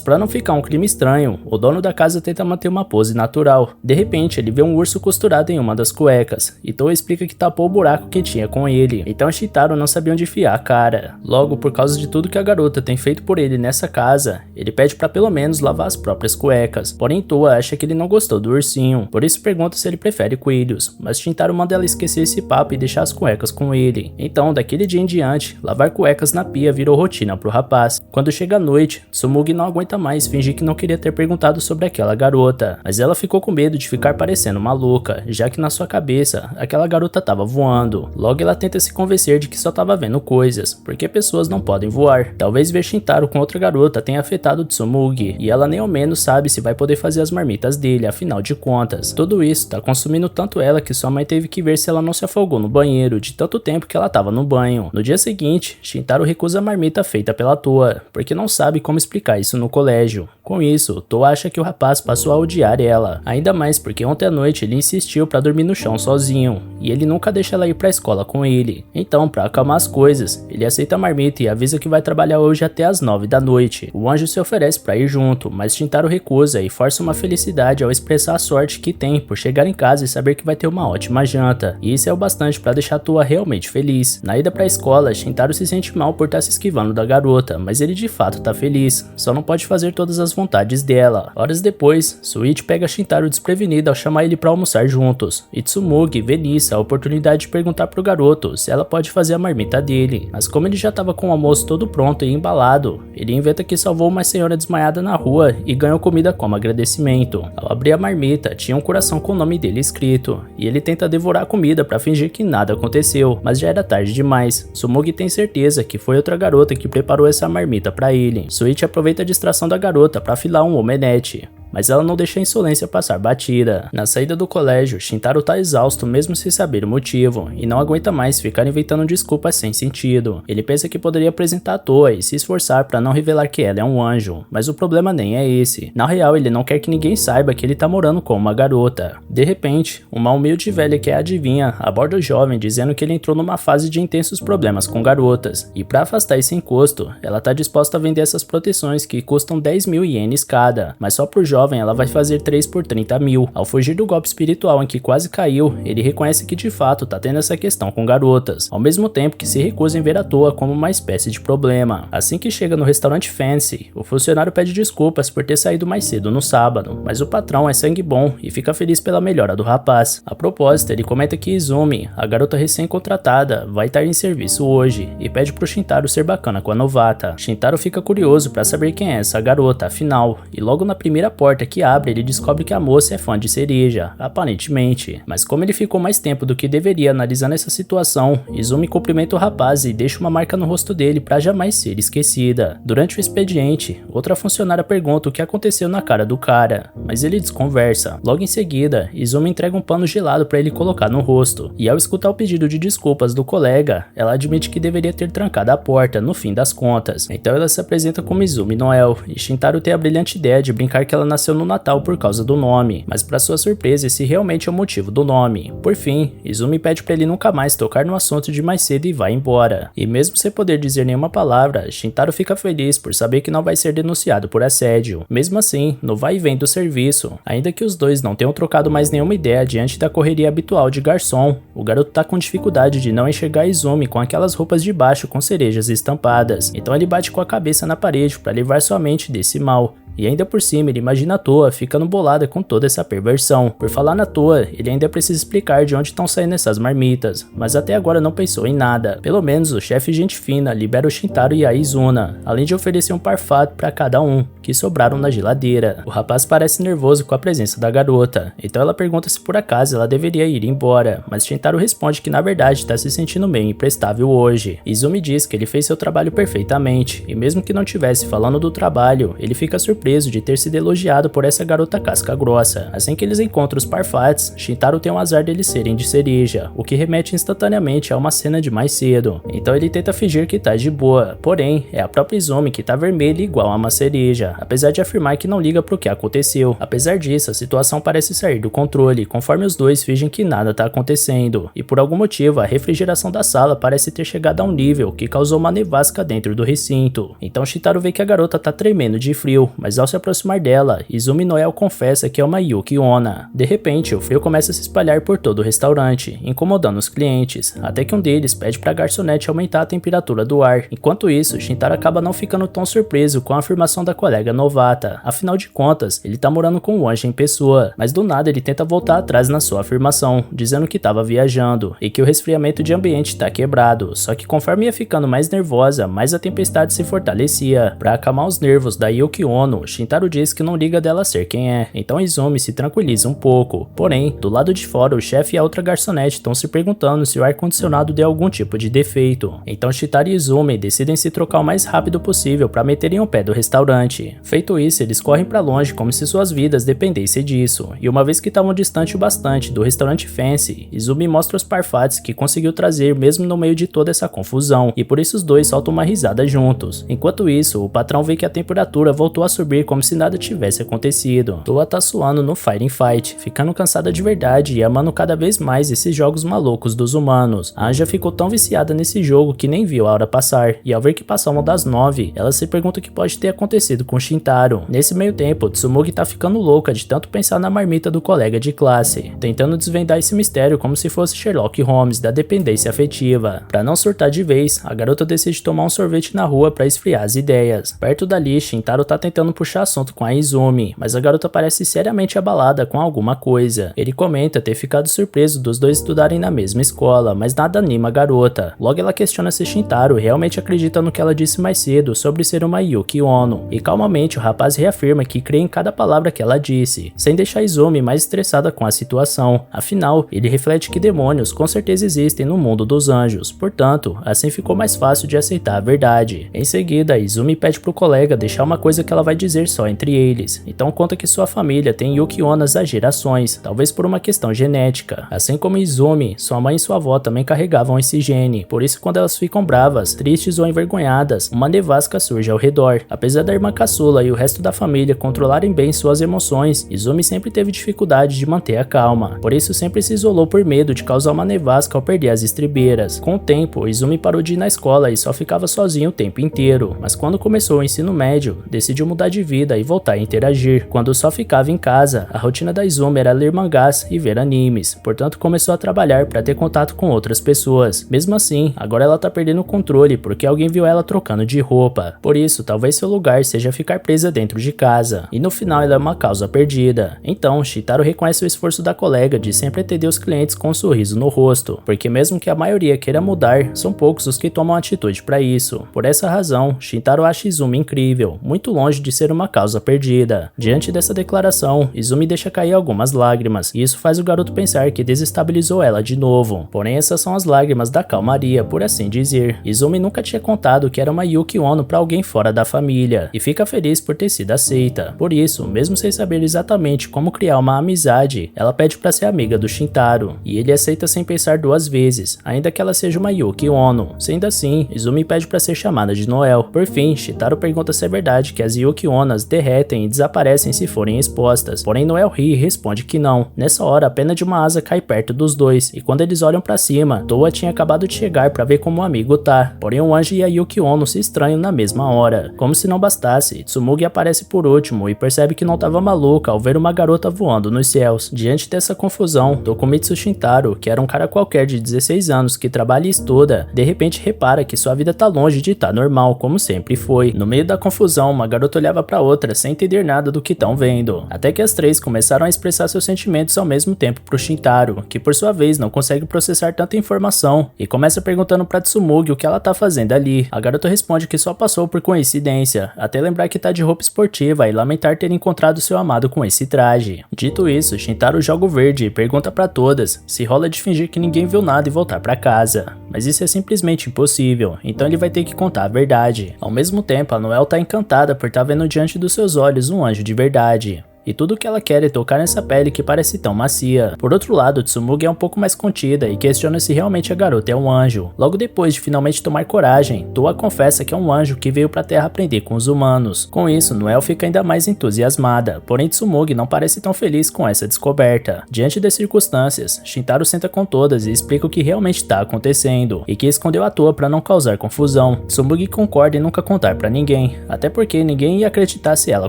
para não ficar um clima estranho, o dono da casa tenta manter uma pose natural. De repente, ele vê um urso costurado em uma das cuecas, e Toa explica que tapou o buraco que tinha com ele, então Shintaro não sabia onde enfiar a cara. Logo, por causa de tudo que a garota tem feito por ele nessa casa, ele pede para pelo menos lavar as próprias cuecas. Porém, Toa acha que ele não gostou do ursinho, por isso pergunta se ele prefere coelhos, mas Shintaro manda ela esquecer esse papo e deixar as cuecas com ele. Então, daquele dia em diante, lavar cuecas na pia virou rotina pro rapaz. Quando chega a noite, Tsumugi não aguenta mais fingir que não queria ter perguntado sobre aquela garota, mas ela ficou com medo de ficar parecendo maluca, já que na sua cabeça, aquela garota tava voando. Logo ela tenta se convencer de que só tava vendo coisas, porque pessoas não podem voar. Talvez ver Shintaro com outra garota tenha afetado Tsumugi, e ela nem ao menos sabe se vai poder fazer as marmitas dele, afinal de contas. Tudo isso tá consumindo tanto ela que sua mãe teve que ver se ela não se afogou no banheiro, de tanto tempo que ela tava no banho. No dia seguinte, Shintaro recusa a marmita feita pela Toa, porque não sabe como explicar isso no colégio. Com isso, Toa acha que o rapaz passou a odiar ela, ainda mais porque ontem à noite ele insistiu pra dormir no chão sozinho, e ele nunca deixa ela ir pra escola com ele. Então, pra acalmar as coisas, ele aceita a marmita e avisa que vai trabalhar hoje até as 9 da noite. O anjo se oferece pra ir junto, mas Shintaro recusa e força uma felicidade ao expressar a sorte que tem por chegar em casa e saber que vai ter uma ótima janta, e isso é o bastante pra deixar Toa realmente feliz. Na ida pra escola, Shintaro se sente mal por estar se esquivando da garota, mas ele de fato tá feliz, só não pode fazer todas as vontades dela. Horas depois, Suichi pega Shintaro desprevenido ao chamar ele pra almoçar juntos, e Tsumugi vê nisso a oportunidade de perguntar pro garoto se ela pode fazer a marmita dele, mas como ele já tava com o almoço todo pronto e embalado, ele inventa que salvou uma senhora desmaiada na rua e ganhou comida como agradecimento. Ao abrir a marmita, tinha um coração com o nome dele escrito, e ele tenta devorar a comida pra fingir que nada aconteceu, mas já era tarde demais. Tsumugi tem certeza que foi outra garota que preparou essa marmita pra ele. Suichi aproveita a distração da garota pra afilar um omelete, mas ela não deixa a insolência passar batida. Na saída do colégio, Shintaro tá exausto mesmo sem saber o motivo, e não aguenta mais ficar inventando desculpas sem sentido. Ele pensa que poderia apresentar à toa e se esforçar pra não revelar que ela é um anjo, mas o problema nem é esse. Na real, ele não quer que ninguém saiba que ele tá morando com uma garota. De repente, uma humilde velha que é adivinha aborda o jovem dizendo que ele entrou numa fase de intensos problemas com garotas, e pra afastar esse encosto, ela tá disposta a vender essas proteções que custam 10.000 ienes cada, mas só pro jovem ela vai fazer 3 por 30 mil. Ao fugir do golpe espiritual em que quase caiu, ele reconhece que de fato tá tendo essa questão com garotas, ao mesmo tempo que se recusa em ver a toa como uma espécie de problema. Assim que chega no restaurante Fancy, o funcionário pede desculpas por ter saído mais cedo no sábado, mas o patrão é sangue bom e fica feliz pela melhora do rapaz. A propósito, ele comenta que Izumi, a garota recém-contratada, vai estar em serviço hoje e pede pro Shintaro ser bacana com a novata. Shintaro fica curioso pra saber quem é essa garota, afinal, e logo na primeira porta que abre, ele descobre que a moça é fã de cereja, aparentemente. Mas como ele ficou mais tempo do que deveria analisando essa situação, Izumi cumprimenta o rapaz e deixa uma marca no rosto dele para jamais ser esquecida. Durante o expediente, outra funcionária pergunta o que aconteceu na cara do cara, mas ele desconversa. Logo em seguida, Izumi entrega um pano gelado para ele colocar no rosto, e ao escutar o pedido de desculpas do colega, ela admite que deveria ter trancado a porta no fim das contas. Então ela se apresenta como Izumi Noel, e Shintaro tem a brilhante ideia de brincar que ela nasceu no Natal por causa do nome, mas para sua surpresa esse realmente é o motivo do nome. Por fim, Izumi pede para ele nunca mais tocar no assunto de mais cedo e vai embora. E mesmo sem poder dizer nenhuma palavra, Shintaro fica feliz por saber que não vai ser denunciado por assédio. Mesmo assim, no vai e vem do serviço, ainda que os dois não tenham trocado mais nenhuma ideia diante da correria habitual de garçom, o garoto tá com dificuldade de não enxergar Izumi com aquelas roupas de baixo com cerejas estampadas, então ele bate com a cabeça na parede para livrar sua mente desse mal. E ainda por cima ele imagina a Toa ficando bolada com toda essa perversão. Por falar na Toa, ele ainda precisa explicar de onde estão saindo essas marmitas, mas até agora não pensou em nada. Pelo menos o chefe gente fina libera o Shintaro e a Izuna, além de oferecer um parfato para cada um, que sobraram na geladeira. O rapaz parece nervoso com a presença da garota, então ela pergunta se por acaso ela deveria ir embora, mas Shintaro responde que na verdade está se sentindo meio imprestável hoje. Izumi diz que ele fez seu trabalho perfeitamente, e mesmo que não tivesse falando do trabalho, ele fica surpreso de ter sido elogiado por essa garota casca grossa. Assim que eles encontram os parfates, Shintaro tem o azar deles serem de cereja, o que remete instantaneamente a uma cena de mais cedo. Então ele tenta fingir que tá de boa, porém é a própria Izumi que tá vermelha igual a uma cereja, apesar de afirmar que não liga pro que aconteceu. Apesar disso, a situação parece sair do controle, conforme os dois fingem que nada tá acontecendo, e por algum motivo a refrigeração da sala parece ter chegado a um nível que causou uma nevasca dentro do recinto. Então Shintaro vê que a garota tá tremendo de frio, mas ao se aproximar dela, Izumi Noel confessa que é uma Yuki Onna. De repente, o frio começa a se espalhar por todo o restaurante, incomodando os clientes, até que um deles pede pra garçonete aumentar a temperatura do ar. Enquanto isso, Shintaro acaba não ficando tão surpreso com a afirmação da colega novata, afinal de contas, ele tá morando com o anjo em pessoa, mas do nada ele tenta voltar atrás na sua afirmação, dizendo que tava viajando, e que o resfriamento de ambiente tá quebrado, só que conforme ia ficando mais nervosa, mais a tempestade se fortalecia. Pra acalmar os nervos da Yuki Ono, Shintaro diz que não liga dela ser quem é, então Izumi se tranquiliza um pouco. Porém, do lado de fora, o chefe e a outra garçonete estão se perguntando se o ar-condicionado deu algum tipo de defeito. Então Shintaro e Izumi decidem se trocar o mais rápido possível para meterem o pé do restaurante. Feito isso, eles correm para longe como se suas vidas dependessem disso, e uma vez que estavam distante o bastante do restaurante fancy, Izumi mostra os parfates que conseguiu trazer mesmo no meio de toda essa confusão, e por isso os dois soltam uma risada juntos. Enquanto isso, o patrão vê que a temperatura voltou a subir como se nada tivesse acontecido. Toa tá suando no Fighting Fight, ficando cansada de verdade e amando cada vez mais esses jogos malucos dos humanos. A Anja ficou tão viciada nesse jogo que nem viu a hora passar, e ao ver que passou uma das 9, ela se pergunta o que pode ter acontecido com Shintaro. Nesse meio tempo, Tsumugi tá ficando louca de tanto pensar na marmita do colega de classe, tentando desvendar esse mistério como se fosse Sherlock Holmes da dependência afetiva. Pra não surtar de vez, a garota decide tomar um sorvete na rua pra esfriar as ideias. Perto dali, Shintaro tá tentando puxar assunto com a Izumi, mas a garota parece seriamente abalada com alguma coisa. Ele comenta ter ficado surpreso dos dois estudarem na mesma escola, mas nada anima a garota. Logo ela questiona se Shintaro realmente acredita no que ela disse mais cedo sobre ser uma Yuki Ono, e calmamente o rapaz reafirma que crê em cada palavra que ela disse, sem deixar Izumi mais estressada com a situação. Afinal, ele reflete que demônios com certeza existem no mundo dos anjos, portanto, assim ficou mais fácil de aceitar a verdade. Em seguida, Izumi pede pro colega deixar uma coisa que ela vai dizer só entre eles, então conta que sua família tem Yuki Onas há gerações, talvez por uma questão genética. Assim como Izumi, sua mãe e sua avó também carregavam esse gene, por isso quando elas ficam bravas, tristes ou envergonhadas, uma nevasca surge ao redor. Apesar da irmã caçula e o resto da família controlarem bem suas emoções, Izumi sempre teve dificuldade de manter a calma, por isso sempre se isolou por medo de causar uma nevasca ao perder as estribeiras. Com o tempo, Izumi parou de ir na escola e só ficava sozinho o tempo inteiro, mas quando começou o ensino médio, decidiu mudar de vida e voltar a interagir. Quando só ficava em casa, a rotina da Izumi era ler mangás e ver animes, portanto começou a trabalhar para ter contato com outras pessoas. Mesmo assim, agora ela tá perdendo o controle porque alguém viu ela trocando de roupa, por isso talvez seu lugar seja ficar presa dentro de casa, e no final ela é uma causa perdida. Então, Shintaro reconhece o esforço da colega de sempre atender os clientes com um sorriso no rosto, porque mesmo que a maioria queira mudar, são poucos os que tomam atitude para isso. Por essa razão, Shintaro acha Izumi incrível, muito longe de ser uma causa perdida. Diante dessa declaração, Izumi deixa cair algumas lágrimas, e isso faz o garoto pensar que desestabilizou ela de novo. Porém, essas são as lágrimas da calmaria, por assim dizer. Izumi nunca tinha contado que era uma Yuki Ono para alguém fora da família, e fica feliz por ter sido aceita. Por isso, mesmo sem saber exatamente como criar uma amizade, ela pede para ser amiga do Shintaro, e ele aceita sem pensar duas vezes, ainda que ela seja uma Yuki Ono. Sendo assim, Izumi pede para ser chamada de Noel. Por fim, Shintaro pergunta se é verdade que as Yuki Onas derretem e desaparecem se forem expostas, porém Noel ri e responde que não. Nessa hora, a pena de uma asa cai perto dos dois, e quando eles olham para cima, Toa tinha acabado de chegar para ver como o amigo tá, porém o anjo e a Yuki Ono se estranham na mesma hora. Como se não bastasse, Tsumugi aparece por último e percebe que não tava maluca ao ver uma garota voando nos céus. Diante dessa confusão, Tokumitsu Shintaro, que era um cara qualquer de 16 anos que trabalha e estuda, de repente repara que sua vida tá longe de estar normal, como sempre foi. No meio da confusão, uma garota olhava pra outra sem entender nada do que estão vendo, até que as três começaram a expressar seus sentimentos ao mesmo tempo pro Shintaro, que por sua vez não consegue processar tanta informação e começa perguntando pra Tsumugi o que ela tá fazendo ali. A garota responde que só passou por coincidência, até lembrar que tá de roupa esportiva e lamentar ter encontrado seu amado com esse traje. Dito isso, Shintaro joga o verde e pergunta pra todas se rola de fingir que ninguém viu nada e voltar pra casa. Mas isso é simplesmente impossível, então ele vai ter que contar a verdade. Ao mesmo tempo, a Noel tá encantada por estar vendo diante dos seus olhos um anjo de verdade. E tudo que ela quer é tocar nessa pele que parece tão macia. Por outro lado, Tsumugi é um pouco mais contida e questiona se realmente a garota é um anjo. Logo depois de finalmente tomar coragem, Toa confessa que é um anjo que veio pra Terra aprender com os humanos. Com isso, Noel fica ainda mais entusiasmada, porém Tsumugi não parece tão feliz com essa descoberta. Diante das circunstâncias, Shintaro senta com todas e explica o que realmente tá acontecendo, e que escondeu a Toa pra não causar confusão. Tsumugi concorda em nunca contar pra ninguém, até porque ninguém ia acreditar se ela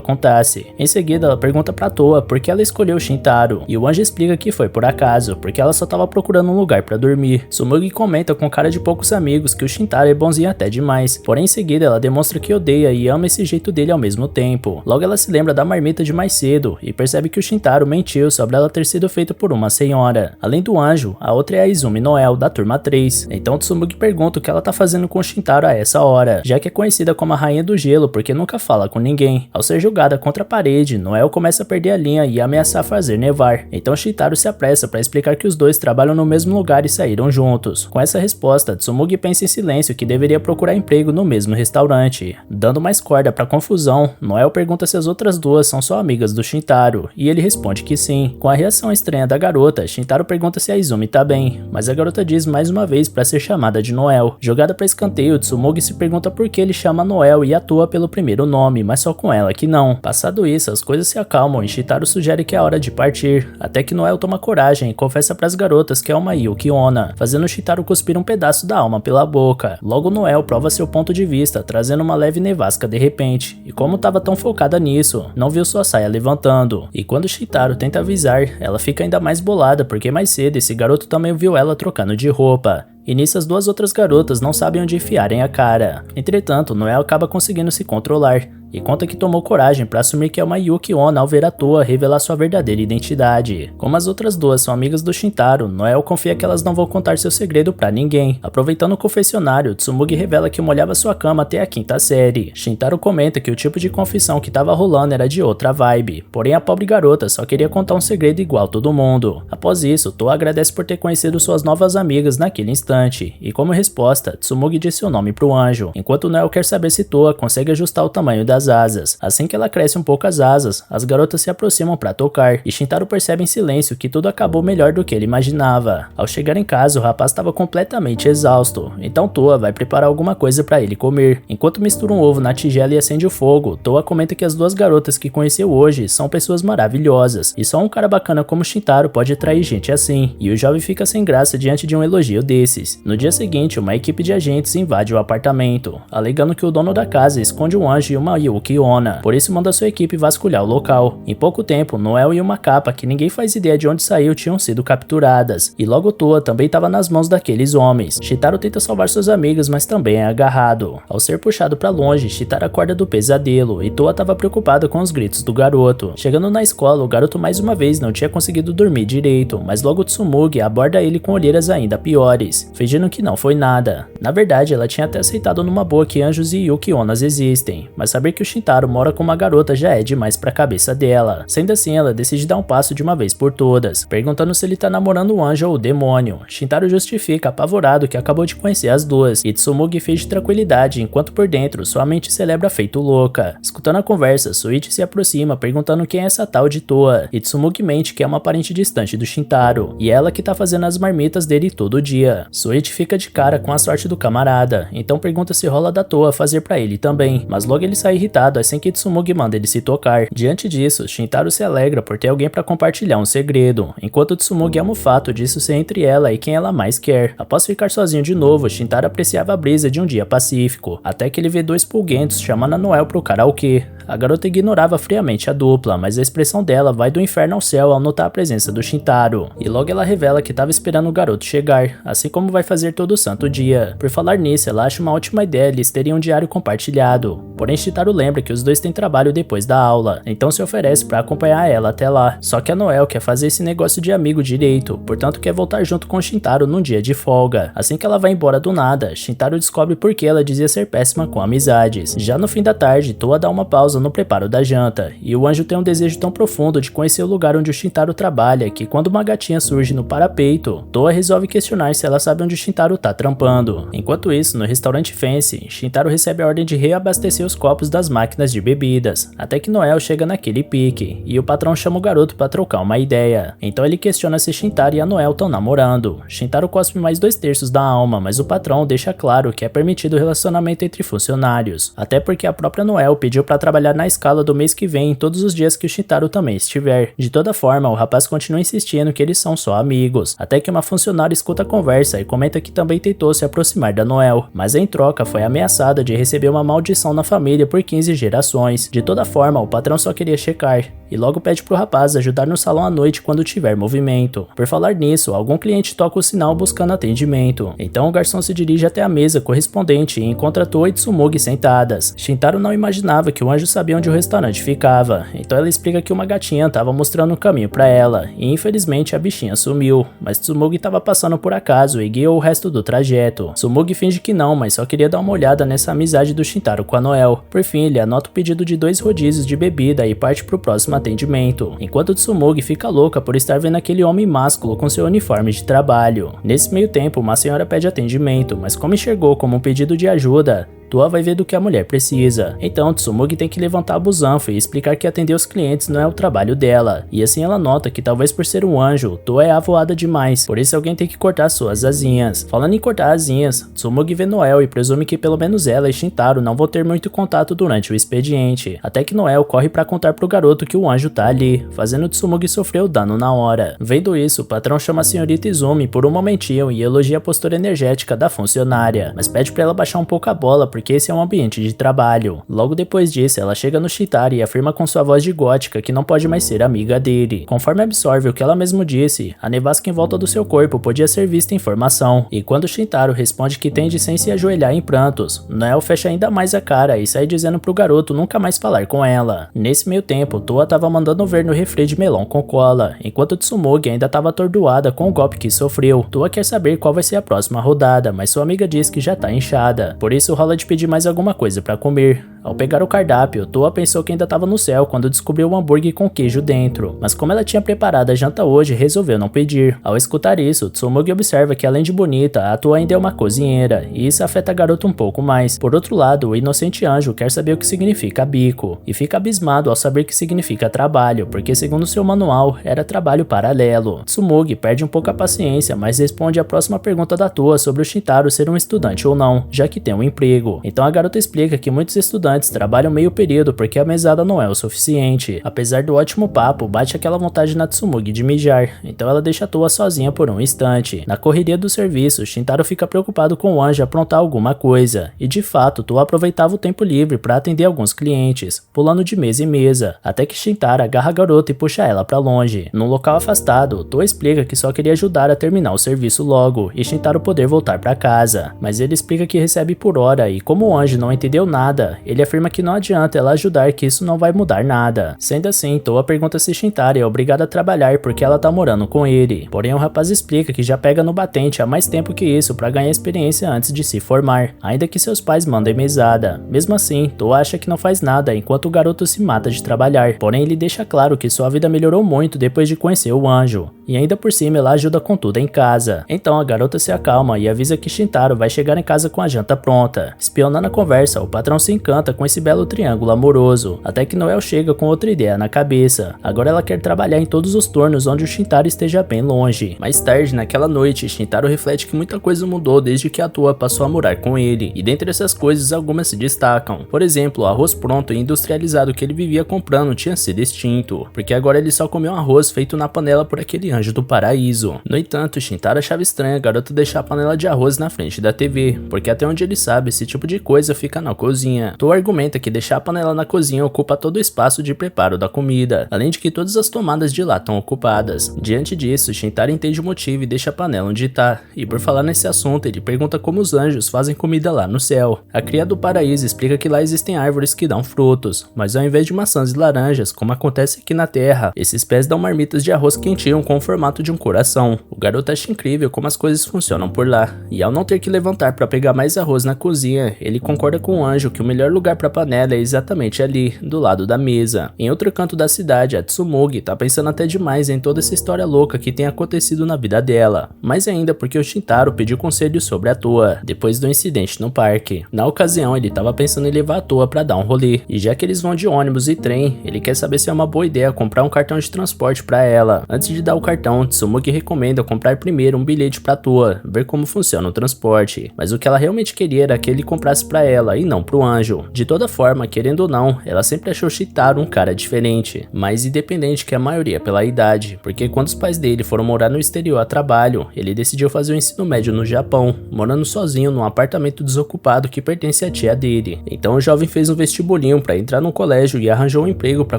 contasse. Em seguida, ela pergunta pra Toa porque ela escolheu Shintaro, e o anjo explica que foi por acaso, porque ela só tava procurando um lugar pra dormir. Tsumugi comenta com cara de poucos amigos que o Shintaro é bonzinho até demais, porém em seguida ela demonstra que odeia e ama esse jeito dele ao mesmo tempo. Logo ela se lembra da marmita de mais cedo e percebe que o Shintaro mentiu sobre ela ter sido feita por uma senhora. Além do anjo, a outra é a Izumi Noel, da turma 3. Então Tsumugi pergunta o que ela tá fazendo com o Shintaro a essa hora, já que é conhecida como a rainha do gelo porque nunca fala com ninguém. Ao ser julgada contra a parede, Noel começa a perder a linha e ameaçar fazer nevar. Então Shintaro se apressa para explicar que os dois trabalham no mesmo lugar e saíram juntos. Com essa resposta, Tsumugi pensa em silêncio que deveria procurar emprego no mesmo restaurante. Dando mais corda para confusão, Noel pergunta se as outras duas são só amigas do Shintaro, e ele responde que sim. Com a reação estranha da garota, Shintaro pergunta se a Izumi tá bem, mas a garota diz mais uma vez para ser chamada de Noel. Jogada para escanteio, Tsumugi se pergunta por que ele chama Noel e atua pelo primeiro nome, mas só com ela que não. Passado isso, as coisas se acalmam e Shintaro sugere que é hora de partir, até que Noel toma coragem e confessa pras garotas que é uma Yuki Onna, fazendo Shintaro cuspir um pedaço da alma pela boca. Logo Noel prova seu ponto de vista, trazendo uma leve nevasca de repente, e como tava tão focada nisso, não viu sua saia levantando. E quando Shintaro tenta avisar, ela fica ainda mais bolada porque mais cedo esse garoto também viu ela trocando de roupa. E nisso as duas outras garotas não sabem onde enfiarem a cara. Entretanto, Noel acaba conseguindo se controlar e conta que tomou coragem para assumir que é uma Yuki Onna ao ver a Toa revelar sua verdadeira identidade. Como as outras duas são amigas do Shintaro, Noel confia que elas não vão contar seu segredo para ninguém. Aproveitando o confessionário, Tsumugi revela que molhava sua cama até a 5ª série. Shintaro comenta que o tipo de confissão que tava rolando era de outra vibe, porém a pobre garota só queria contar um segredo igual todo mundo. Após isso, Toa agradece por ter conhecido suas novas amigas naquele instante, e como resposta, Tsumugi diz seu nome pro anjo, enquanto Noel quer saber se Toa consegue ajustar o tamanho das asas. Assim que ela cresce um pouco as asas, as garotas se aproximam para tocar, e Shintaro percebe em silêncio que tudo acabou melhor do que ele imaginava. Ao chegar em casa, o rapaz estava completamente exausto, então Toa vai preparar alguma coisa para ele comer. Enquanto mistura um ovo na tigela e acende o fogo, Toa comenta que as duas garotas que conheceu hoje são pessoas maravilhosas, e só um cara bacana como Shintaro pode atrair gente assim, e o jovem fica sem graça diante de um elogio desses. No dia seguinte, uma equipe de agentes invade o apartamento, alegando que o dono da casa esconde um anjo e uma Yuki Onna, por isso manda sua equipe vasculhar o local. Em pouco tempo, Noel e uma capa que ninguém faz ideia de onde saiu tinham sido capturadas, e logo Toa também estava nas mãos daqueles homens. Shintaro tenta salvar suas amigas, mas também é agarrado. Ao ser puxado para longe, Shintaro acorda do pesadelo, e Toa estava preocupada com os gritos do garoto. Chegando na escola, o garoto mais uma vez não tinha conseguido dormir direito, mas logo Tsumugi aborda ele com olheiras ainda piores, fingindo que não foi nada. Na verdade, ela tinha até aceitado numa boa que anjos e Yuki Onnas existem, mas saber que o Shintaro mora com uma garota já é demais pra cabeça dela. Sendo assim, ela decide dar um passo de uma vez por todas, perguntando se ele tá namorando um anjo ou o demônio. Shintaro justifica apavorado que acabou de conhecer as duas, e Tsumugi finge tranquilidade enquanto por dentro sua mente celebra feito louca. Escutando a conversa, Suichi se aproxima perguntando quem é essa tal de Toa, e Tsumugi mente que é uma parente distante do Shintaro, e ela que tá fazendo as marmitas dele todo dia. Suichi fica de cara com a sorte do camarada, então pergunta se rola da Toa fazer pra ele também, mas logo ele sai irritado irritado assim que Tsumugi manda ele se tocar. Diante disso, Shintaro se alegra por ter alguém para compartilhar um segredo, enquanto Tsumugi ama o fato disso ser entre ela e quem ela mais quer. Após ficar sozinho de novo, Shintaro apreciava a brisa de um dia pacífico, até que ele vê dois pulguentos chamando a Noel pro karaokê. A garota ignorava friamente a dupla, mas a expressão dela vai do inferno ao céu ao notar a presença do Shintaro. E logo ela revela que estava esperando o garoto chegar, assim como vai fazer todo santo dia. Por falar nisso, ela acha uma ótima ideia eles terem um diário compartilhado. Porém, Shintaro lembra que os dois têm trabalho depois da aula, então se oferece para acompanhar ela até lá. Só que a Noel quer fazer esse negócio de amigo direito, portanto quer voltar junto com Shintaro num dia de folga. Assim que ela vai embora do nada, Shintaro descobre por que ela dizia ser péssima com amizades. Já no fim da tarde, Toa dá uma pausa no preparo da janta, e o anjo tem um desejo tão profundo de conhecer o lugar onde o Shintaro trabalha que quando uma gatinha surge no parapeito, Toa resolve questionar se ela sabe onde o Shintaro tá trampando. Enquanto isso, no restaurante Fancy, Shintaro recebe a ordem de reabastecer os copos das máquinas de bebidas, até que Noel chega naquele pique, e o patrão chama o garoto pra trocar uma ideia. Então ele questiona se Shintaro e a Noel estão namorando. Shintaro cospe mais 2/3 da alma, mas o patrão deixa claro que é permitido o relacionamento entre funcionários, até porque a própria Noel pediu pra trabalhar na escala do mês que vem todos os dias que o Shintaro também estiver. De toda forma, o rapaz continua insistindo que eles são só amigos, até que uma funcionária escuta a conversa e comenta que também tentou se aproximar da Noel, mas em troca foi ameaçada de receber uma maldição na família por 15 gerações. De toda forma, o patrão só queria checar, e logo pede pro rapaz ajudar no salão à noite quando tiver movimento. Por falar nisso, algum cliente toca o sinal buscando atendimento, então o garçom se dirige até a mesa correspondente e encontra Toa e Tsumugi sentadas. Shintaro não imaginava que o anjo sabia onde o restaurante ficava, então ela explica que uma gatinha estava mostrando o caminho para ela, e infelizmente a bichinha sumiu, mas Tsumugi estava passando por acaso e guiou o resto do trajeto. Tsumugi finge que não, mas só queria dar uma olhada nessa amizade do Shintaro com a Noel. Por fim, ele anota o pedido de 2 rodízios de bebida e parte pro próximo atendimento, enquanto Tsumugi fica louca por estar vendo aquele homem másculo com seu uniforme de trabalho. Nesse meio tempo, uma senhora pede atendimento, mas como enxergou como um pedido de ajuda, Toa vai ver do que a mulher precisa. Então Tsumugi tem que levantar a busanfa e explicar que atender os clientes não é o trabalho dela. E assim ela nota que talvez por ser um anjo, Toa é avoada demais, por isso alguém tem que cortar suas asinhas. Falando em cortar asinhas, Tsumugi vê Noel e presume que pelo menos ela e Shintaro não vão ter muito contato durante o expediente. Até que Noel corre pra contar pro garoto que o anjo tá ali, fazendo Tsumugi sofrer o dano na hora. Vendo isso, o patrão chama a senhorita Izumi por um momentinho e elogia a postura energética da funcionária, mas pede pra ela baixar um pouco a bola porque esse é um ambiente de trabalho. Logo depois disso, ela chega no Shintaro e afirma com sua voz de gótica que não pode mais ser amiga dele. Conforme absorve o que ela mesmo disse, a nevasca em volta do seu corpo podia ser vista em formação, e quando Shintaro responde que tende sem se ajoelhar em prantos, Noel fecha ainda mais a cara e sai dizendo pro garoto nunca mais falar com ela. Nesse meio tempo, Toa tava mandando ver no refri de melão com cola, enquanto Tsumugi ainda tava atordoada com o golpe que sofreu. Toa quer saber qual vai ser a próxima rodada, mas sua amiga diz que já tá inchada, por isso rola de pedir mais alguma coisa pra comer. Ao pegar o cardápio, Toa pensou que ainda estava no céu quando descobriu o hambúrguer com queijo dentro, mas como ela tinha preparado a janta hoje, resolveu não pedir. Ao escutar isso, Tsumugi observa que além de bonita, a Toa ainda é uma cozinheira, e isso afeta a garota um pouco mais. Por outro lado, o inocente anjo quer saber o que significa bico, e fica abismado ao saber que significa trabalho, porque segundo seu manual, era trabalho paralelo. Tsumugi perde um pouco a paciência, mas responde a próxima pergunta da Toa sobre o Shintaro ser um estudante ou não, já que tem um emprego. Então a garota explica que muitos estudantes trabalham meio período porque a mesada não é o suficiente. Apesar do ótimo papo, bate aquela vontade na Tsumugi de mijar, então ela deixa a Toa sozinha por um instante. Na correria do serviço, Shintaro fica preocupado com o anjo aprontar alguma coisa, e de fato Toa aproveitava o tempo livre para atender alguns clientes, pulando de mesa em mesa, até que Shintaro agarra a garota e puxa ela para longe. Num local afastado, Toa explica que só queria ajudar a terminar o serviço logo, e Shintaro poder voltar para casa, mas ele explica que recebe por hora, e como o anjo não entendeu nada, ele afirma que não adianta ela ajudar, que isso não vai mudar nada. Sendo assim, Toa pergunta se Shintaro é obrigada a trabalhar porque ela tá morando com ele. Porém, o rapaz explica que já pega no batente há mais tempo que isso para ganhar experiência antes de se formar, ainda que seus pais mandem mesada. Mesmo assim, Toa acha que não faz nada enquanto o garoto se mata de trabalhar. Porém, ele deixa claro que sua vida melhorou muito depois de conhecer o anjo, e ainda por cima ela ajuda com tudo em casa. Então a garota se acalma e avisa que Shintaro vai chegar em casa com a janta pronta. espiona na conversa, o patrão se encanta com esse belo triângulo amoroso, até que Noel chega com outra ideia na cabeça. Agora ela quer trabalhar em todos os turnos onde o Shintaro esteja bem longe. Mais tarde, naquela noite, Shintaro reflete que muita coisa mudou desde que a Toa passou a morar com ele, e dentre essas coisas algumas se destacam. Por exemplo, o arroz pronto e industrializado que ele vivia comprando tinha sido extinto, porque agora ele só comia um arroz feito na panela por aquele anjo do paraíso. No entanto, Shintaro achava estranho a garota deixar a panela de arroz na frente da TV, porque até onde ele sabe, esse tipo de coisa fica na cozinha. Toa argumenta que deixar a panela na cozinha ocupa todo o espaço de preparo da comida, além de que todas as tomadas de lá estão ocupadas. Diante disso, Shintaro entende o motivo e deixa a panela onde tá, e por falar nesse assunto, ele pergunta como os anjos fazem comida lá no céu. A cria do paraíso explica que lá existem árvores que dão frutos, mas ao invés de maçãs e laranjas, como acontece aqui na Terra, esses pés dão marmitas de arroz quentinho com o formato de um coração. O garoto acha incrível como as coisas funcionam por lá, e ao não ter que levantar para pegar mais arroz na cozinha, ele concorda com o anjo que o melhor lugar para a panela é exatamente ali, do lado da mesa. Em outro canto da cidade, a Tsumugi tá pensando até demais em toda essa história louca que tem acontecido na vida dela, mais ainda porque o Shintaro pediu conselho sobre a Toa, depois do incidente no parque. Na ocasião, ele tava pensando em levar a Toa para dar um rolê, e já que eles vão de ônibus e trem, ele quer saber se é uma boa ideia comprar um cartão de transporte para ela. Antes de dar o cartão, Tsumugi recomenda comprar primeiro um bilhete para Toa, ver como funciona o transporte, mas o que ela realmente queria era que ele comprasse para ela e não pro anjo. De toda forma, querendo ou não, ela sempre achou Shintaro um cara diferente, mais independente que a maioria pela idade, porque quando os pais dele foram morar no exterior a trabalho, ele decidiu fazer o ensino médio no Japão, morando sozinho num apartamento desocupado que pertence à tia dele. Então o jovem fez um vestibulinho para entrar no colégio e arranjou um emprego para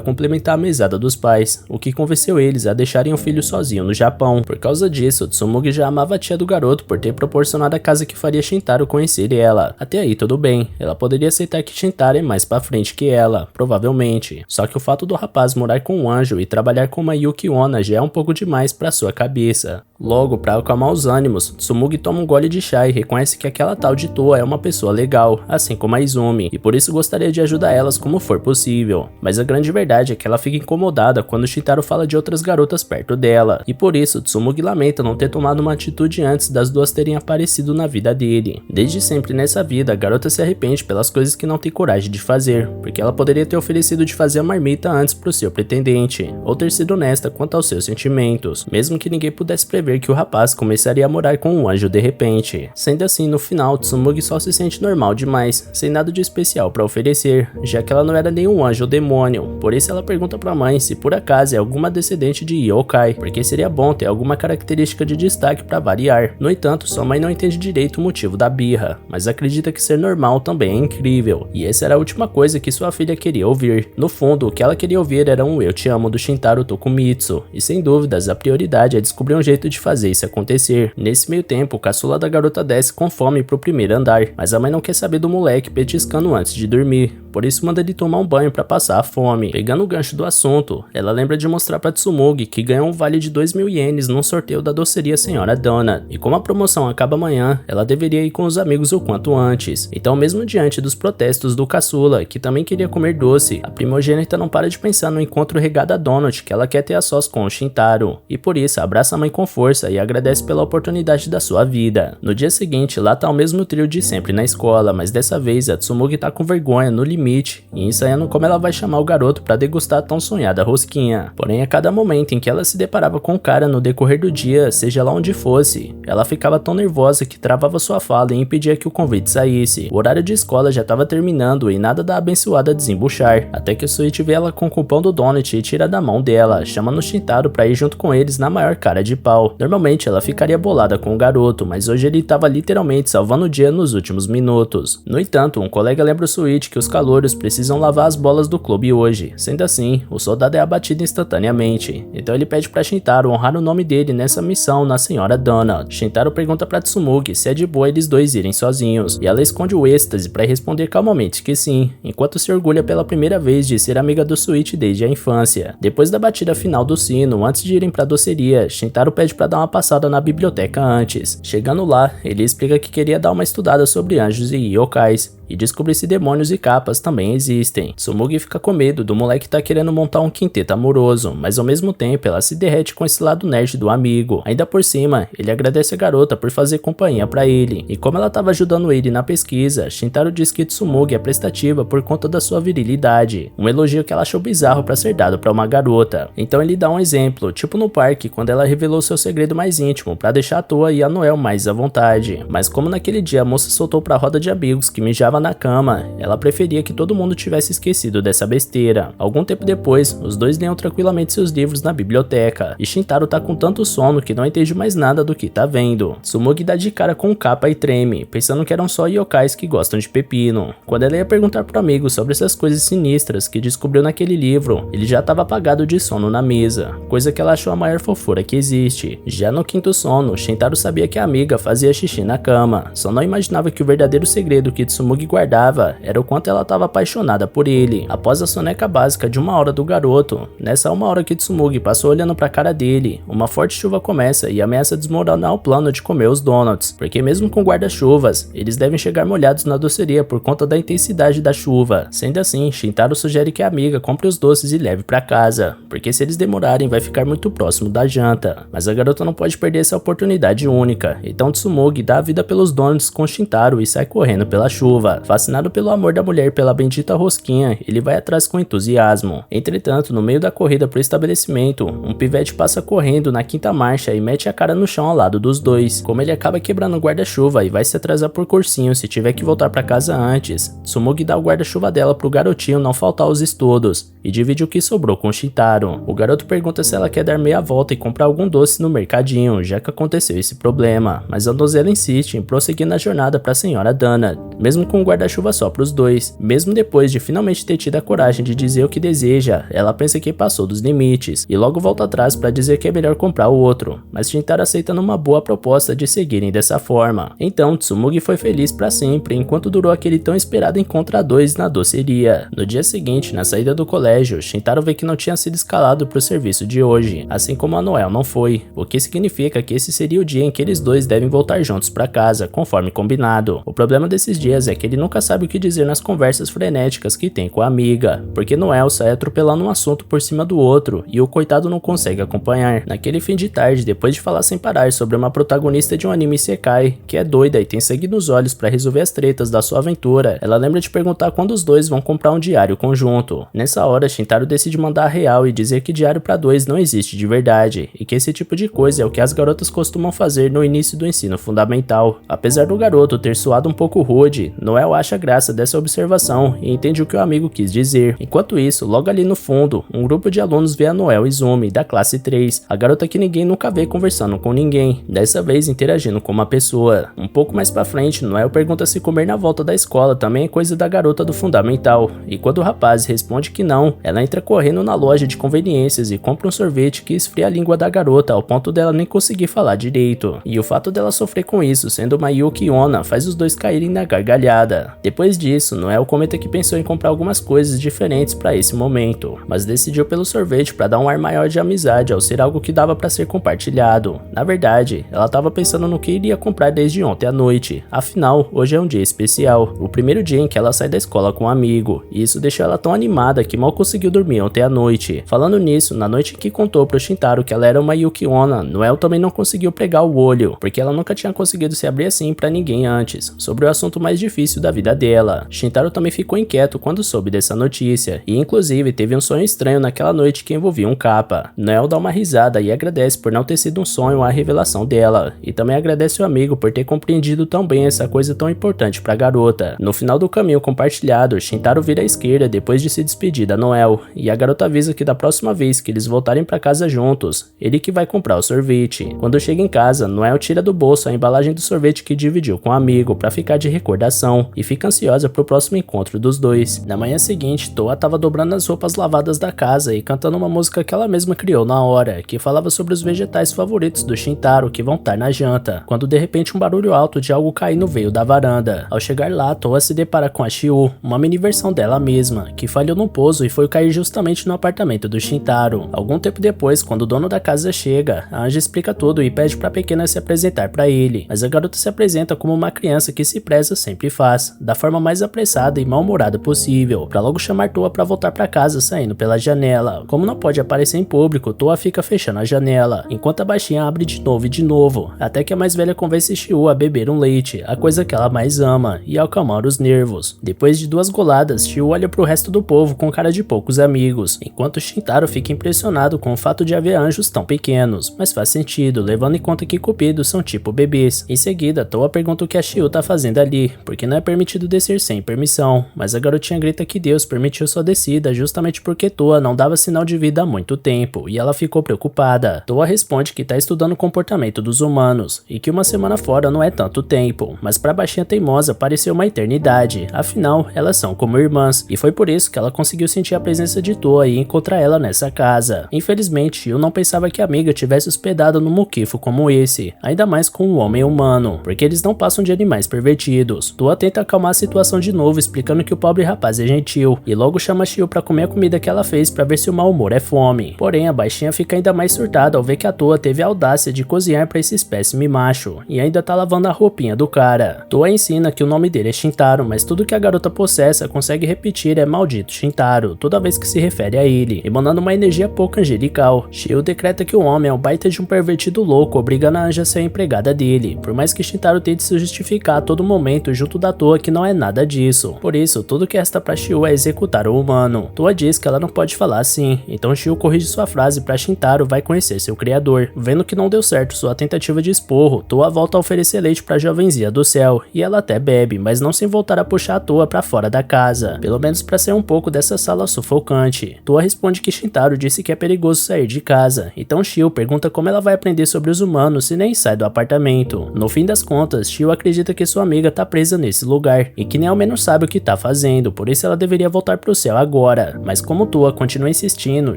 complementar a mesada dos pais, o que convenceu eles a deixarem o filho sozinho no Japão. Por causa disso, Tsumugi já amava a tia do garoto por ter proporcionado a casa que faria Shintaro conhecer ela. Até aí tudo bem, ela poderia aceitar que Shintaro é mais pra frente que ela, provavelmente. Só que o fato do rapaz morar com um anjo e trabalhar com uma Yuki Onna já é um pouco demais pra sua cabeça. Logo, pra acalmar os ânimos, Tsumugi toma um gole de chá e reconhece que aquela tal de Toa é uma pessoa legal, assim como a Izumi, e por isso gostaria de ajudar elas como for possível. Mas a grande verdade é que ela fica incomodada quando Shintaro fala de outras garotas perto dela, e por isso Tsumugi lamenta não ter tomado uma atitude antes das duas terem aparecido na vida dele. Desde sempre nessa vida, a garota se arrepende pelas coisas que não tem coragem de fazer, porque ela poderia ter oferecido de fazer a marmita antes pro seu pretendente, ou ter sido honesta quanto aos seus sentimentos, mesmo que ninguém pudesse prever que o rapaz começaria a morar com um anjo de repente. Sendo assim, no final, Tsumugi só se sente normal demais, sem nada de especial pra oferecer, já que ela não era nenhum anjo ou demônio. Por isso ela pergunta pra mãe se por acaso é alguma descendente de yokai, porque seria bom ter alguma característica de destaque pra variar. No entanto, sua mãe não entende direito o motivo da birra, mas acredita que ser normal também é incrível, e essa era a última coisa que sua filha queria ouvir. No fundo, o que ela queria ouvir era um "eu te amo" do Shintaro Tokumitsu, e sem dúvidas a prioridade é descobrir um jeito de fazer isso acontecer. Nesse meio tempo, o caçula da garota desce com fome pro primeiro andar, mas a mãe não quer saber do moleque petiscando antes de dormir, por isso manda ele tomar um banho pra passar a fome. Pegando o gancho do assunto, ela lembra de mostrar pra Tsumugi que ganhou um vale de 2.000 ienes num sorteio da doceria Senhora Donut, e como a promoção acaba amanhã, ela deveria ir com os amigos o quanto antes. Então, mesmo diante dos protestos do caçula, que também queria comer doce, a primogênita não para de pensar no encontro regado a Donut que ela quer ter a sós com o Shintaro, e por isso abraça a mãe com força e agradece pela oportunidade da sua vida. No dia seguinte, lá tá o mesmo trio de sempre na escola, mas dessa vez a Tsumugi tá com vergonha no limite e ensaiando como ela vai chamar o garoto pra degustar a tão sonhada rosquinha. Porém, a cada momento em que ela se deparava com o cara no decorrer do dia, seja lá onde fosse, ela ficava tão nervosa que travava sua fala e impedia que o convite saísse. O horário de escola já tava terminando e nada da abençoada desembuchar, até que o Suichi vê ela com o cupom do Donut e tira da mão dela, chamando o Shintaro pra ir junto com eles na maior cara de pau. Normalmente ela ficaria bolada com o garoto, mas hoje ele tava literalmente salvando o dia nos últimos minutos. No entanto, um colega lembra o Suichi que os calouros precisam lavar as bolas do clube hoje. Sendo assim, o soldado é abatido instantaneamente. Então ele pede pra Shintaro honrar o nome dele nessa missão na Senhora Donut. Shintaro pergunta pra Tsumugi se é de boa eles dois irem sozinhos, e ela esconde o êxtase pra responder calmamente que sim, enquanto se orgulha pela primeira vez de ser amiga do Suichi desde a infância. Depois da batida final do sino, antes de irem pra doceria, Shintaro pede pra dar uma passada na biblioteca antes. Chegando lá, ele explica que queria dar uma estudada sobre anjos e yokais, e descobrir se demônios e capas também existem. Tsumugi fica com medo do moleque tá querendo montar um quinteto amoroso, mas ao mesmo tempo ela se derrete com esse lado nerd do amigo. Ainda por cima, ele agradece a garota por fazer companhia pra ele, e como ela tava ajudando ele na pesquisa, Shintaro diz que Tsumugi é prestativa por conta da sua virilidade, um elogio que ela achou bizarro pra ser dado pra uma garota. Então ele dá um exemplo, tipo no parque, quando ela revelou seu segredo mais íntimo, pra deixar a Toa e a Noel mais à vontade. Mas como naquele dia a moça soltou pra roda de amigos que mijava na cama, ela preferia que todo mundo tivesse esquecido dessa besteira. Algum tempo depois, os dois leiam tranquilamente seus livros na biblioteca, e Shintaro tá com tanto sono que não entende mais nada do que tá vendo. Tsumugi dá de cara com o Kappa e treme, pensando que eram só yokais que gostam de pepino. Quando ela ia perguntar pro amigo sobre essas coisas sinistras que descobriu naquele livro, ele já tava apagado de sono na mesa, coisa que ela achou a maior fofura que existe. Já no quinto sono, Shintaro sabia que a amiga fazia xixi na cama, só não imaginava que o verdadeiro segredo que Tsumugi guardava era o quanto ela estava apaixonada por ele. Após a soneca básica de 1 hora do garoto, nessa 1 hora que Tsumugi passou olhando pra cara dele, uma forte chuva começa e ameaça desmoronar o plano de comer os donuts, porque mesmo com guarda-chuvas, eles devem chegar molhados na doceria por conta da intensidade da chuva. Sendo assim, Shintaro sugere que a amiga compre os doces e leve pra casa, porque se eles demorarem vai ficar muito próximo da janta. Mas a garota não pode perder essa oportunidade única, então Tsumugi dá a vida pelos donuts com Shintaro e sai correndo pela chuva. Fascinado pelo amor da mulher pela bendita rosquinha, ele vai atrás com entusiasmo. Entretanto, no meio da corrida pro estabelecimento, um pivete passa correndo na quinta marcha e mete a cara no chão ao lado dos dois. Como ele acaba quebrando o guarda-chuva e vai se atrasar por cursinho se tiver que voltar pra casa antes, Tsumugi dá o guarda-chuva dela pro garotinho não faltar aos estudos e divide o que sobrou com Shintaro. O garoto pergunta se ela quer dar meia volta e comprar algum doce no mercadinho, já que aconteceu esse problema, mas a donzela insiste em prosseguir na jornada pra senhora Dana, mesmo com um guarda-chuva só pros dois. Mesmo depois de finalmente ter tido a coragem de dizer o que deseja, ela pensa que passou dos limites, e logo volta atrás pra dizer que é melhor comprar o outro, mas Shintaro aceita numa boa a proposta de seguirem dessa forma. Então Tsumugi foi feliz pra sempre enquanto durou aquele tão esperado encontro a dois na doceria. No dia seguinte, na saída do colégio, Shintaro vê que não tinha sido escalado pro serviço de hoje, assim como a Noel não foi, o que significa que esse seria o dia em que eles dois devem voltar juntos pra casa, conforme combinado. O problema desses dias é que ele nunca sabe o que dizer nas conversas frenéticas que tem com a amiga, porque Noel sai atropelando um assunto por cima do outro e o coitado não consegue acompanhar. Naquele fim de tarde, depois de falar sem parar sobre uma protagonista de um anime isekai, que é doida e tem sangue nos olhos pra resolver as tretas da sua aventura, ela lembra de perguntar quando os dois vão comprar um diário conjunto. Nessa hora, Shintaro decide mandar a real e dizer que diário pra dois não existe de verdade, e que esse tipo de coisa é o que as garotas costumam fazer no início do ensino fundamental. Apesar do garoto ter soado um pouco rude, Noel acha graça dessa observação e entende o que o amigo quis dizer. Enquanto isso, logo ali no fundo, um grupo de alunos vê a Noel Izumi, da classe 3, a garota que ninguém nunca vê conversando com ninguém, dessa vez interagindo com uma pessoa. Um pouco mais pra frente, Noel pergunta se comer na volta da escola também é coisa da garota do fundamental, e quando o rapaz responde que não, ela entra correndo na loja de conveniências e compra um sorvete que esfria a língua da garota ao ponto dela nem conseguir falar direito. E o fato dela sofrer com isso, sendo uma Yuki Onna, faz os dois caírem na gargalhada. Depois disso, Noel comenta que pensou em comprar algumas coisas diferentes para esse momento, mas decidiu pelo sorvete para dar um ar maior de amizade ao ser algo que dava para ser compartilhado. Na verdade, ela estava pensando no que iria comprar desde ontem à noite, afinal, hoje é um dia especial, o primeiro dia em que ela sai da escola com um amigo, e isso deixou ela tão animada que mal conseguiu dormir ontem à noite. Falando nisso, na noite em que contou pro Shintaro que ela era uma Yuki Onna, Noel também não conseguiu pregar o olho, porque ela nunca tinha conseguido se abrir assim pra ninguém antes, sobre o assunto mais difícil da vida dela. Shintaro também ficou inquieto quando soube dessa notícia, e inclusive teve um sonho estranho naquela noite que envolvia um Kappa. Noel dá uma risada e agradece por não ter sido um sonho a revelação dela, e também agradece o amigo por ter compreendido tão bem essa coisa tão importante pra garota. No final do caminho compartilhado, Shintaro vira à esquerda depois de se despedir da Noel, e a garota avisa que da próxima vez que eles voltarem pra casa juntos, ele que vai comprar o sorvete. Quando chega em casa, Noel tira do bolso a embalagem do sorvete que dividiu com o amigo pra ficar de recordação, e fica ansiosa pro próximo encontro dos dois. Na manhã seguinte, Toa tava dobrando as roupas lavadas da casa e cantando uma música que ela mesma criou na hora, que falava sobre os vegetais favoritos do Shintaro que vão estar na janta, quando de repente um barulho alto de algo caindo veio da varanda. Ao chegar lá, Toa se depara com a Shiu, uma mini versão dela mesma, que falhou num pouso e foi cair justamente no apartamento do Shintaro. Algum tempo depois, quando o dono da casa chega, a Anja explica tudo e pede pra pequena se apresentar pra ele, mas a garota se apresenta como uma criança que se preza sempre faz, rapaz, da forma mais apressada e mal-humorada possível, pra logo chamar Toa pra voltar pra casa saindo pela janela. Como não pode aparecer em público, Toa fica fechando a janela, enquanto a baixinha abre de novo, até que a mais velha convence Shiu a beber um leite, a coisa que ela mais ama, e acalmar os nervos. Depois de 2 goladas, Shiu olha pro resto do povo com cara de poucos amigos, enquanto Shintaro fica impressionado com o fato de haver anjos tão pequenos, mas faz sentido, levando em conta que cupidos são tipo bebês. Em seguida, Toa pergunta o que a Shiu tá fazendo ali, porque não é permitido descer sem permissão, mas a garotinha grita que Deus permitiu sua descida justamente porque Toa não dava sinal de vida há muito tempo, e ela ficou preocupada. Toa responde que tá estudando o comportamento dos humanos, e que uma semana fora não é tanto tempo, mas pra baixinha teimosa pareceu uma eternidade, afinal, elas são como irmãs, e foi por isso que ela conseguiu sentir a presença de Toa e encontrar ela nessa casa. Infelizmente, eu não pensava que a amiga tivesse hospedado num muquifo como esse, ainda mais com um homem humano, porque eles não passam de animais pervertidos. Toa tenta acalmar a situação de novo, explicando que o pobre rapaz é gentil, e logo chama Shiu pra comer a comida que ela fez pra ver se o mau humor é fome. Porém, a baixinha fica ainda mais surtada ao ver que a Toa teve a audácia de cozinhar pra esse espécime macho, e ainda tá lavando a roupinha do cara. Toa ensina que o nome dele é Shintaro, mas tudo que a garota possessa consegue repetir é maldito Shintaro, toda vez que se refere a ele, emanando uma energia pouco angelical. Shiu decreta que o homem é um baita de um pervertido louco, obrigando a anja a ser a empregada dele, por mais que Shintaro tente se justificar a todo momento junto da Toa que não é nada disso. Por isso, tudo que resta pra Shiu é executar o humano. Toa diz que ela não pode falar assim, então Shiu corrige sua frase pra Shintaro vai conhecer seu criador. Vendo que não deu certo sua tentativa de esporro, Toa volta a oferecer leite pra jovenzinha do céu, e ela até bebe, mas não sem voltar a puxar a Toa pra fora da casa, pelo menos pra sair um pouco dessa sala sufocante. Toa responde que Shintaro disse que é perigoso sair de casa, então Shiu pergunta como ela vai aprender sobre os humanos se nem sai do apartamento. No fim das contas, Shiu acredita que sua amiga tá presa nesse lugar, e que nem ao menos sabe o que tá fazendo, por isso ela deveria voltar pro céu agora. Mas como Toa continua insistindo,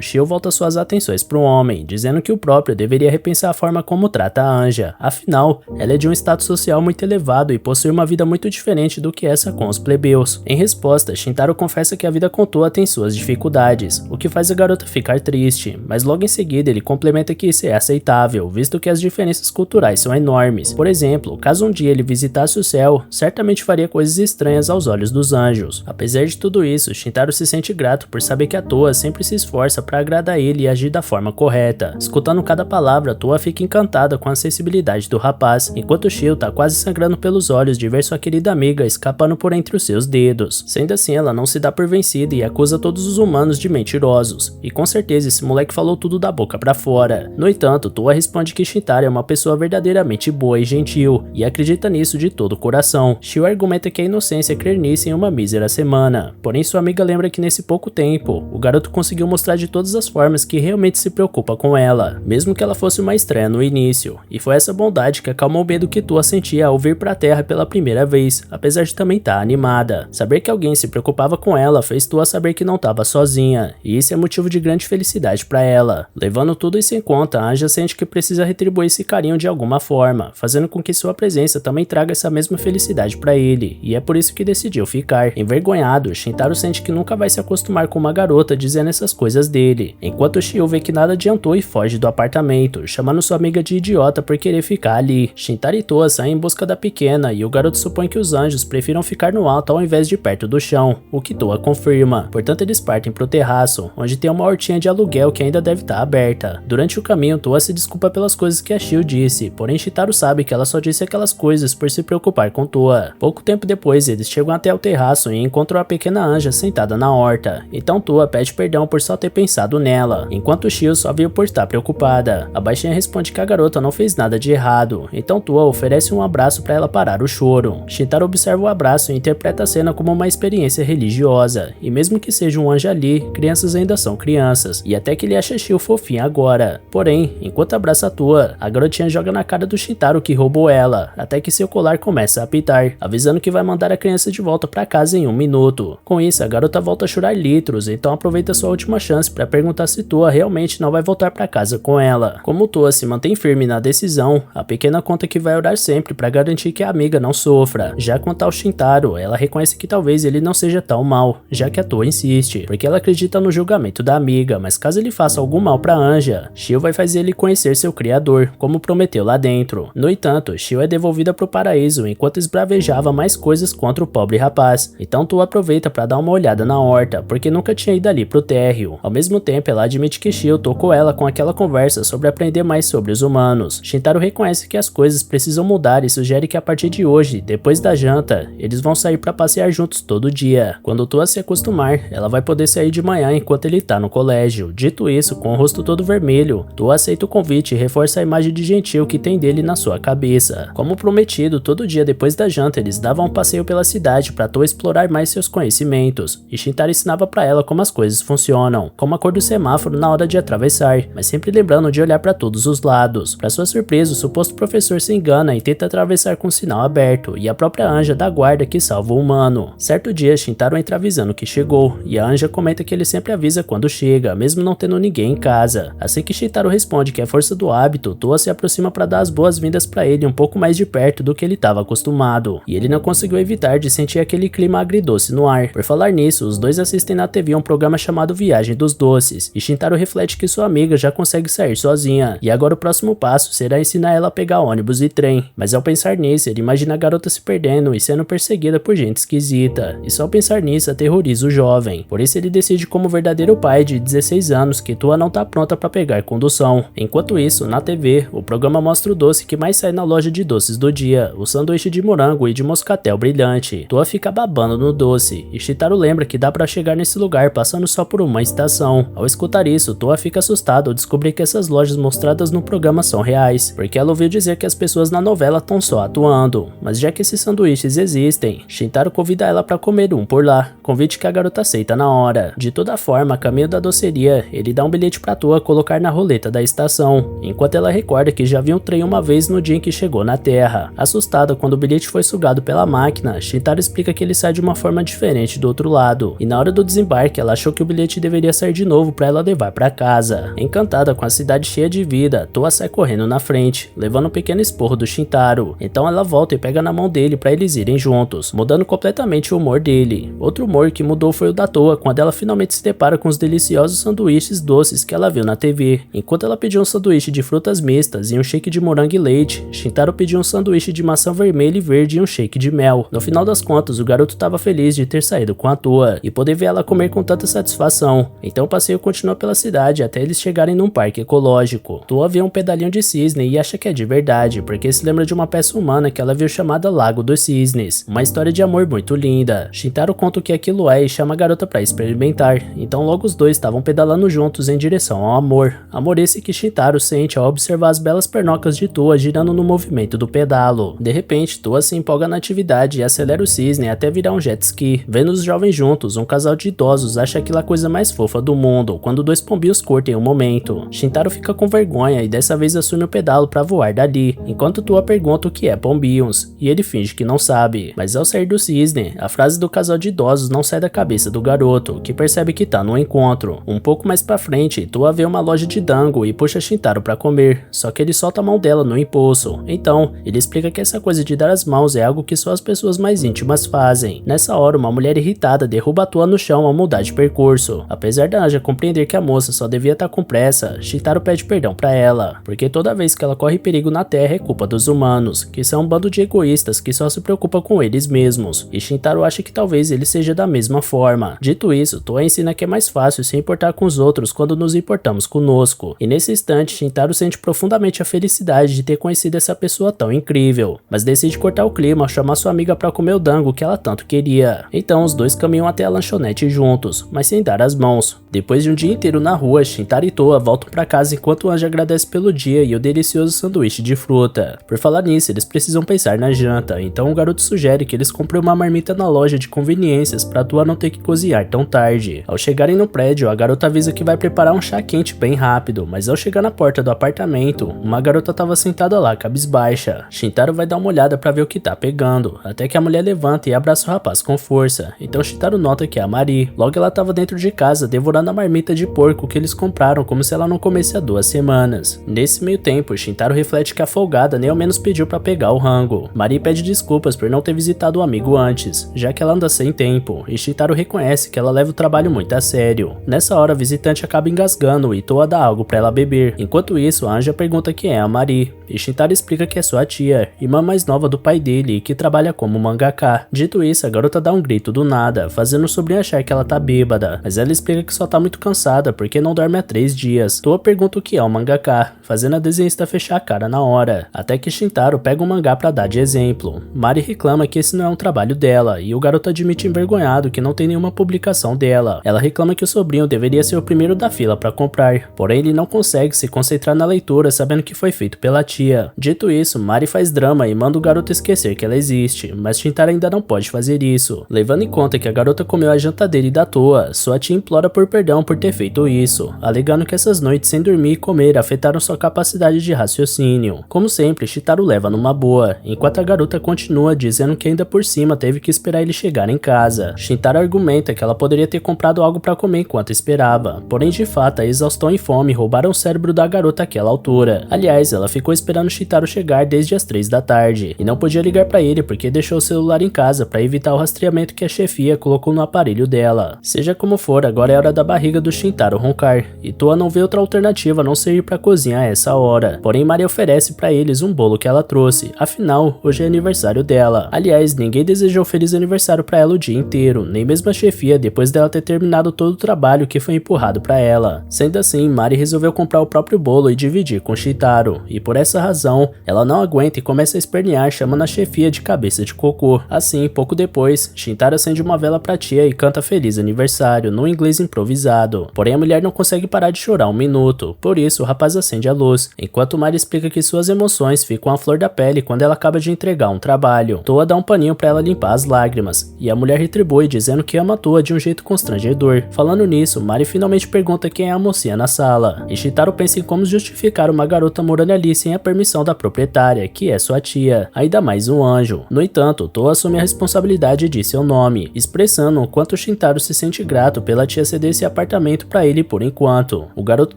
Shiu volta suas atenções pro homem, dizendo que o próprio deveria repensar a forma como trata a anja, afinal, ela é de um status social muito elevado e possui uma vida muito diferente do que essa com os plebeus. Em resposta, Shintaro confessa que a vida com Toa tem suas dificuldades, o que faz a garota ficar triste, mas logo em seguida ele complementa que isso é aceitável, visto que as diferenças culturais são enormes. Por exemplo, caso um dia ele visitasse o céu, certamente faria coisas estranhas aos olhos dos anjos. Apesar de tudo isso, Shintaro se sente grato por saber que a Toa sempre se esforça para agradar ele e agir da forma correta. Escutando cada palavra, Toa fica encantada com a sensibilidade do rapaz, enquanto Shiu tá quase sangrando pelos olhos de ver sua querida amiga escapando por entre os seus dedos. Sendo assim, ela não se dá por vencida e acusa todos os humanos de mentirosos, e com certeza esse moleque falou tudo da boca pra fora. No entanto, Toa responde que Shintaro é uma pessoa verdadeiramente boa e gentil, e acredita nisso de todo o coração. Shiu argumenta que a inocência é crer nisso em uma mísera semana, porém sua amiga lembra que nesse pouco tempo, o garoto conseguiu mostrar de todas as formas que realmente se preocupa com ela, mesmo que ela fosse uma estranha no início, e foi essa bondade que acalmou o medo que Toa sentia ao vir pra terra pela primeira vez, apesar de também estar animada. Saber que alguém se preocupava com ela fez Toa saber que não estava sozinha, e isso é motivo de grande felicidade pra ela. Levando tudo isso em conta, a anja sente que precisa retribuir esse carinho de alguma forma, fazendo com que sua presença também traga essa mesma felicidade pra ele, e é por isso que decidiu ficar. Envergonhado, Shintaro sente que nunca vai se acostumar com uma garota dizendo essas coisas dele, enquanto Shiu vê que nada adiantou e foge do apartamento, chamando sua amiga de idiota por querer ficar ali. Shintaro e Toa saem em busca da pequena, e o garoto supõe que os anjos prefiram ficar no alto ao invés de perto do chão, o que Toa confirma. Portanto, eles partem pro terraço, onde tem uma hortinha de aluguel que ainda deve estar aberta. Durante o caminho, Toa se desculpa pelas coisas que a Shiu disse, porém Shintaro sabe que ela só disse aquelas coisas por se preocupar com Toa. Pouco tempo depois, eles chegam até o terraço e encontram a pequena anja sentada na horta, então Toa pede perdão por só ter pensado nela, enquanto Shiu só viu por estar preocupada. A baixinha responde que a garota não fez nada de errado, então Toa oferece um abraço para ela parar o choro. Shintaro observa o abraço e interpreta a cena como uma experiência religiosa, e mesmo que seja um anjo ali, crianças ainda são crianças, e até que ele acha Shiu fofinha agora. Porém, enquanto abraça a Toa, a garotinha joga na cara do Shintaro que roubou ela, até que seu colar começa a apitar, avisando que vai mandar a criança de volta para casa em 1 minuto. Com isso, a garota volta a chorar litros, então aproveita sua última chance para perguntar se Toa realmente não vai voltar para casa com ela. Como Toa se mantém firme na decisão, a pequena conta que vai orar sempre para garantir que a amiga não sofra. Já quanto ao Shintaro, ela reconhece que talvez ele não seja tão mal, já que a Toa insiste, porque ela acredita no julgamento da amiga, mas caso ele faça algum mal pra anja, Shiu vai fazer ele conhecer seu criador, como prometeu lá dentro. No entanto, Shiu é devolvida pro paraíso enquanto esbravejava mais mais coisas contra o pobre rapaz. Então Toa aproveita para dar uma olhada na horta, porque nunca tinha ido ali pro térreo. Ao mesmo tempo, ela admite que Shio tocou ela com aquela conversa sobre aprender mais sobre os humanos. Shintaro reconhece que as coisas precisam mudar e sugere que a partir de hoje, depois da janta, eles vão sair para passear juntos todo dia. Quando Toa se acostumar, ela vai poder sair de manhã enquanto ele tá no colégio. Dito isso, com o rosto todo vermelho, Toa aceita o convite e reforça a imagem de gentil que tem dele na sua cabeça. Como prometido, todo dia depois da janta eles davam um passeio pela cidade para Toa explorar mais seus conhecimentos, e Shintaro ensinava para ela como as coisas funcionam, como a cor do semáforo na hora de atravessar, mas sempre lembrando de olhar para todos os lados. Para sua surpresa, o suposto professor se engana e tenta atravessar com o sinal aberto, e a própria Anja dá guarda que salva o humano. Certo dia, Shintaro entra avisando que chegou, e a Anja comenta que ele sempre avisa quando chega, mesmo não tendo ninguém em casa. Assim que Shintaro responde que é força do hábito, Toa se aproxima para dar as boas-vindas para ele um pouco mais de perto do que ele estava acostumado, e ele não conseguiu evitar de sentir aquele clima agridoce no ar. Por falar nisso, os dois assistem na TV um programa chamado Viagem dos Doces, e Shintaro reflete que sua amiga já consegue sair sozinha, e agora o próximo passo será ensinar ela a pegar ônibus e trem. Mas ao pensar nisso, ele imagina a garota se perdendo e sendo perseguida por gente esquisita, e só pensar nisso aterroriza o jovem. Por isso ele decide, como verdadeiro pai de 16 anos, que Toa não tá pronta para pegar condução. Enquanto isso, na TV, o programa mostra o doce que mais sai na loja de doces do dia, o sanduíche de morango e de moscatel brilhante. Toa fica babando no doce, e Shintaro lembra que dá para chegar nesse lugar passando só por uma estação. Ao escutar isso, Toa fica assustado ao descobrir que essas lojas mostradas no programa são reais, porque ela ouviu dizer que as pessoas na novela estão só atuando. Mas já que esses sanduíches existem, Shintaro convida ela para comer um por lá, convite que a garota aceita na hora. De toda forma, a caminho da doceria, ele dá um bilhete para Toa colocar na roleta da estação, enquanto ela recorda que já viu um trem uma vez no dia em que chegou na Terra. Assustada quando o bilhete foi sugado pela máquina, Shintaro explica que ele sai de uma forma diferente do outro lado, e na hora do desembarque ela achou que o bilhete deveria sair de novo para ela levar para casa. Encantada com a cidade cheia de vida, Toa sai correndo na frente, levando um pequeno esporro do Shintaro. Então ela volta e pega na mão dele para eles irem juntos, mudando completamente o humor dele. Outro humor que mudou foi o da Toa quando ela finalmente se depara com os deliciosos sanduíches doces que ela viu na TV. Enquanto ela pediu um sanduíche de frutas mistas e um shake de morango e leite, Shintaro pediu um sanduíche de maçã vermelha e verde e um shake de mel. No final das contas, o garoto estava feliz de ter saído com a Toa e poder ver ela comer com tanta satisfação. Então o passeio continua pela cidade até eles chegarem num parque ecológico. Toa vê um pedalinho de cisne e acha que é de verdade, porque se lembra de uma peça humana que ela viu chamada Lago dos Cisnes, uma história de amor muito linda. Shintaro conta o que aquilo é e chama a garota para experimentar, então logo os dois estavam pedalando juntos em direção ao amor. Amor esse que Shintaro sente ao observar as belas pernocas de Toa girando no movimento do pedalo. De repente, Toa se empolga na atividade e acelera o cisne até virar um jet ski. Vendo os jovens juntos, um casal de idosos acha aquilo a coisa mais fofa do mundo, quando dois pombinhos curtem um momento. Shintaro fica com vergonha e dessa vez assume o pedalo para voar dali, enquanto Toa pergunta o que é pombinhos, e ele finge que não sabe. Mas ao sair do cisne, a frase do casal de idosos não sai da cabeça do garoto, que percebe que tá no encontro. Um pouco mais pra frente, Toa vê uma loja de dango e puxa Shintaro pra comer, só que ele solta a mão dela no impulso. Então, ele explica que essa coisa de dar as mãos é algo que só as pessoas mais íntimas fazem. Nessa hora, uma mulher irritada derruba a Toa no chão ao mudar de percurso. Apesar da Anja compreender que a moça só devia estar com pressa, Shintaro pede perdão pra ela, porque toda vez que ela corre perigo na Terra é culpa dos humanos, que são um bando de egoístas que só se preocupam com eles mesmos, e Shintaro acha que talvez ele seja da mesma forma. Dito isso, Toa ensina que é mais fácil se importar com os outros quando nos importamos conosco, e nesse instante Shintaro sente profundamente a felicidade de ter conhecido essa pessoa tão incrível, mas decide cortar o clima ao chamar sua amiga para comer o dango que ela tanto queria. Então os dois caminham até a lanchonete juntos, mas sem dar as mãos. Depois de um dia inteiro na rua, Shintaro e Toa voltam para casa enquanto Anja agradece pelo dia e o delicioso sanduíche de fruta. Por falar nisso, eles precisam pensar na janta, então o garoto sugere que eles comprem uma marmita na loja de conveniências para Toa não ter que cozinhar tão tarde. Ao chegarem no prédio, a garota avisa que vai preparar um chá quente bem rápido, mas ao chegar na porta do apartamento, uma garota estava sentada lá cabisbaixa. Shintaro vai dar uma olhada para ver o que tá pegando, até que a mulher levanta e abraça o rapaz com força. Então Shintaro nota que é a Mari. Logo ela estava dentro de casa devorando a marmita de porco que eles compraram como se ela não comesse há 2 semanas. Nesse meio tempo, Shintaro reflete que a folgada nem ao menos pediu para pegar o rango. Mari pede desculpas por não ter visitado o amigo antes, já que ela anda sem tempo, e Shintaro reconhece que ela leva o trabalho muito a sério. Nessa hora, a visitante acaba engasgando e Toa dá algo para ela beber. Enquanto isso, a Anja pergunta quem é a Mari. e Shintaro explica que é sua tia, irmã mais nova do pai dele e que trabalha como mangaka. Dito isso, a garota dá um grito do nada, fazendo o sobrinho achar que ela tá bêbada, mas ela explica que só tá muito cansada porque não dorme há 3 dias. Toa pergunta o que é um mangaka, fazendo a desenhista fechar a cara na hora, até que Shintaro pega um mangá pra dar de exemplo. Mari reclama que esse não é um trabalho dela, e o garoto admite envergonhado que não tem nenhuma publicação dela. Ela reclama que o sobrinho deveria ser o primeiro da fila pra comprar, porém ele não consegue se concentrar na leitura sabendo que foi feito pela tia. Dito isso, Mari faz drama e manda o garoto esquecer que ela existe, mas Shintaro ainda não pode fazer isso. Levando em conta que a garota comeu a janta dele da toa, sua tia implora por perdão por ter feito isso, alegando que essas noites sem dormir e comer afetaram sua capacidade de raciocínio. Como sempre, Shintaro leva numa boa, enquanto a garota continua dizendo que ainda por cima teve que esperar ele chegar em casa. Shintaro argumenta que ela poderia ter comprado algo pra comer enquanto esperava, porém de fato a exaustão e fome roubaram o cérebro da garota àquela altura. Aliás, ela ficou esperando Shintaro chegar desde as 3 da tarde, e não podia ligar pra ele porque deixou o celular em casa pra evitar o rastreamento que a chefia colocou no aparelho dela. Seja como for, agora é hora da barriga do Shintaro roncar, e Toa não vê outra alternativa a não ser ir pra cozinha a essa hora. Porém, Mari oferece pra eles um bolo que ela trouxe, afinal, hoje é aniversário dela. Aliás, ninguém desejou feliz aniversário pra ela o dia inteiro, nem mesmo a chefia depois dela ter terminado todo o trabalho que foi empurrado pra ela. Sendo assim, Mari resolveu comprar o próprio bolo e dividir com Shintaro, e por essa razão, ela não aguenta e começa a espernear chamando a chefia de cabeça de cocô. Assim, pouco depois, Shintaro acende uma vela pra tia e canta feliz aniversário, no inglês improvisado. Porém, a mulher não consegue parar de chorar um minuto, por isso o rapaz acende a luz, enquanto Mari explica que suas emoções ficam à flor da pele quando ela acaba de entregar um trabalho. Toa dá um paninho pra ela limpar as lágrimas, e a mulher retribui dizendo que ama Toa de um jeito constrangedor. Falando nisso, Mari finalmente pergunta quem é a mocinha na sala, e Shintaro pensa em como justificar uma garota morando ali sem a permissão da proprietária, que é sua tia, ainda mais um anjo. No entanto, Toa assume a responsabilidade de seu nome, expressando o quanto Shintaro se sente grato pela tia ceder esse apartamento pra ele por enquanto. O garoto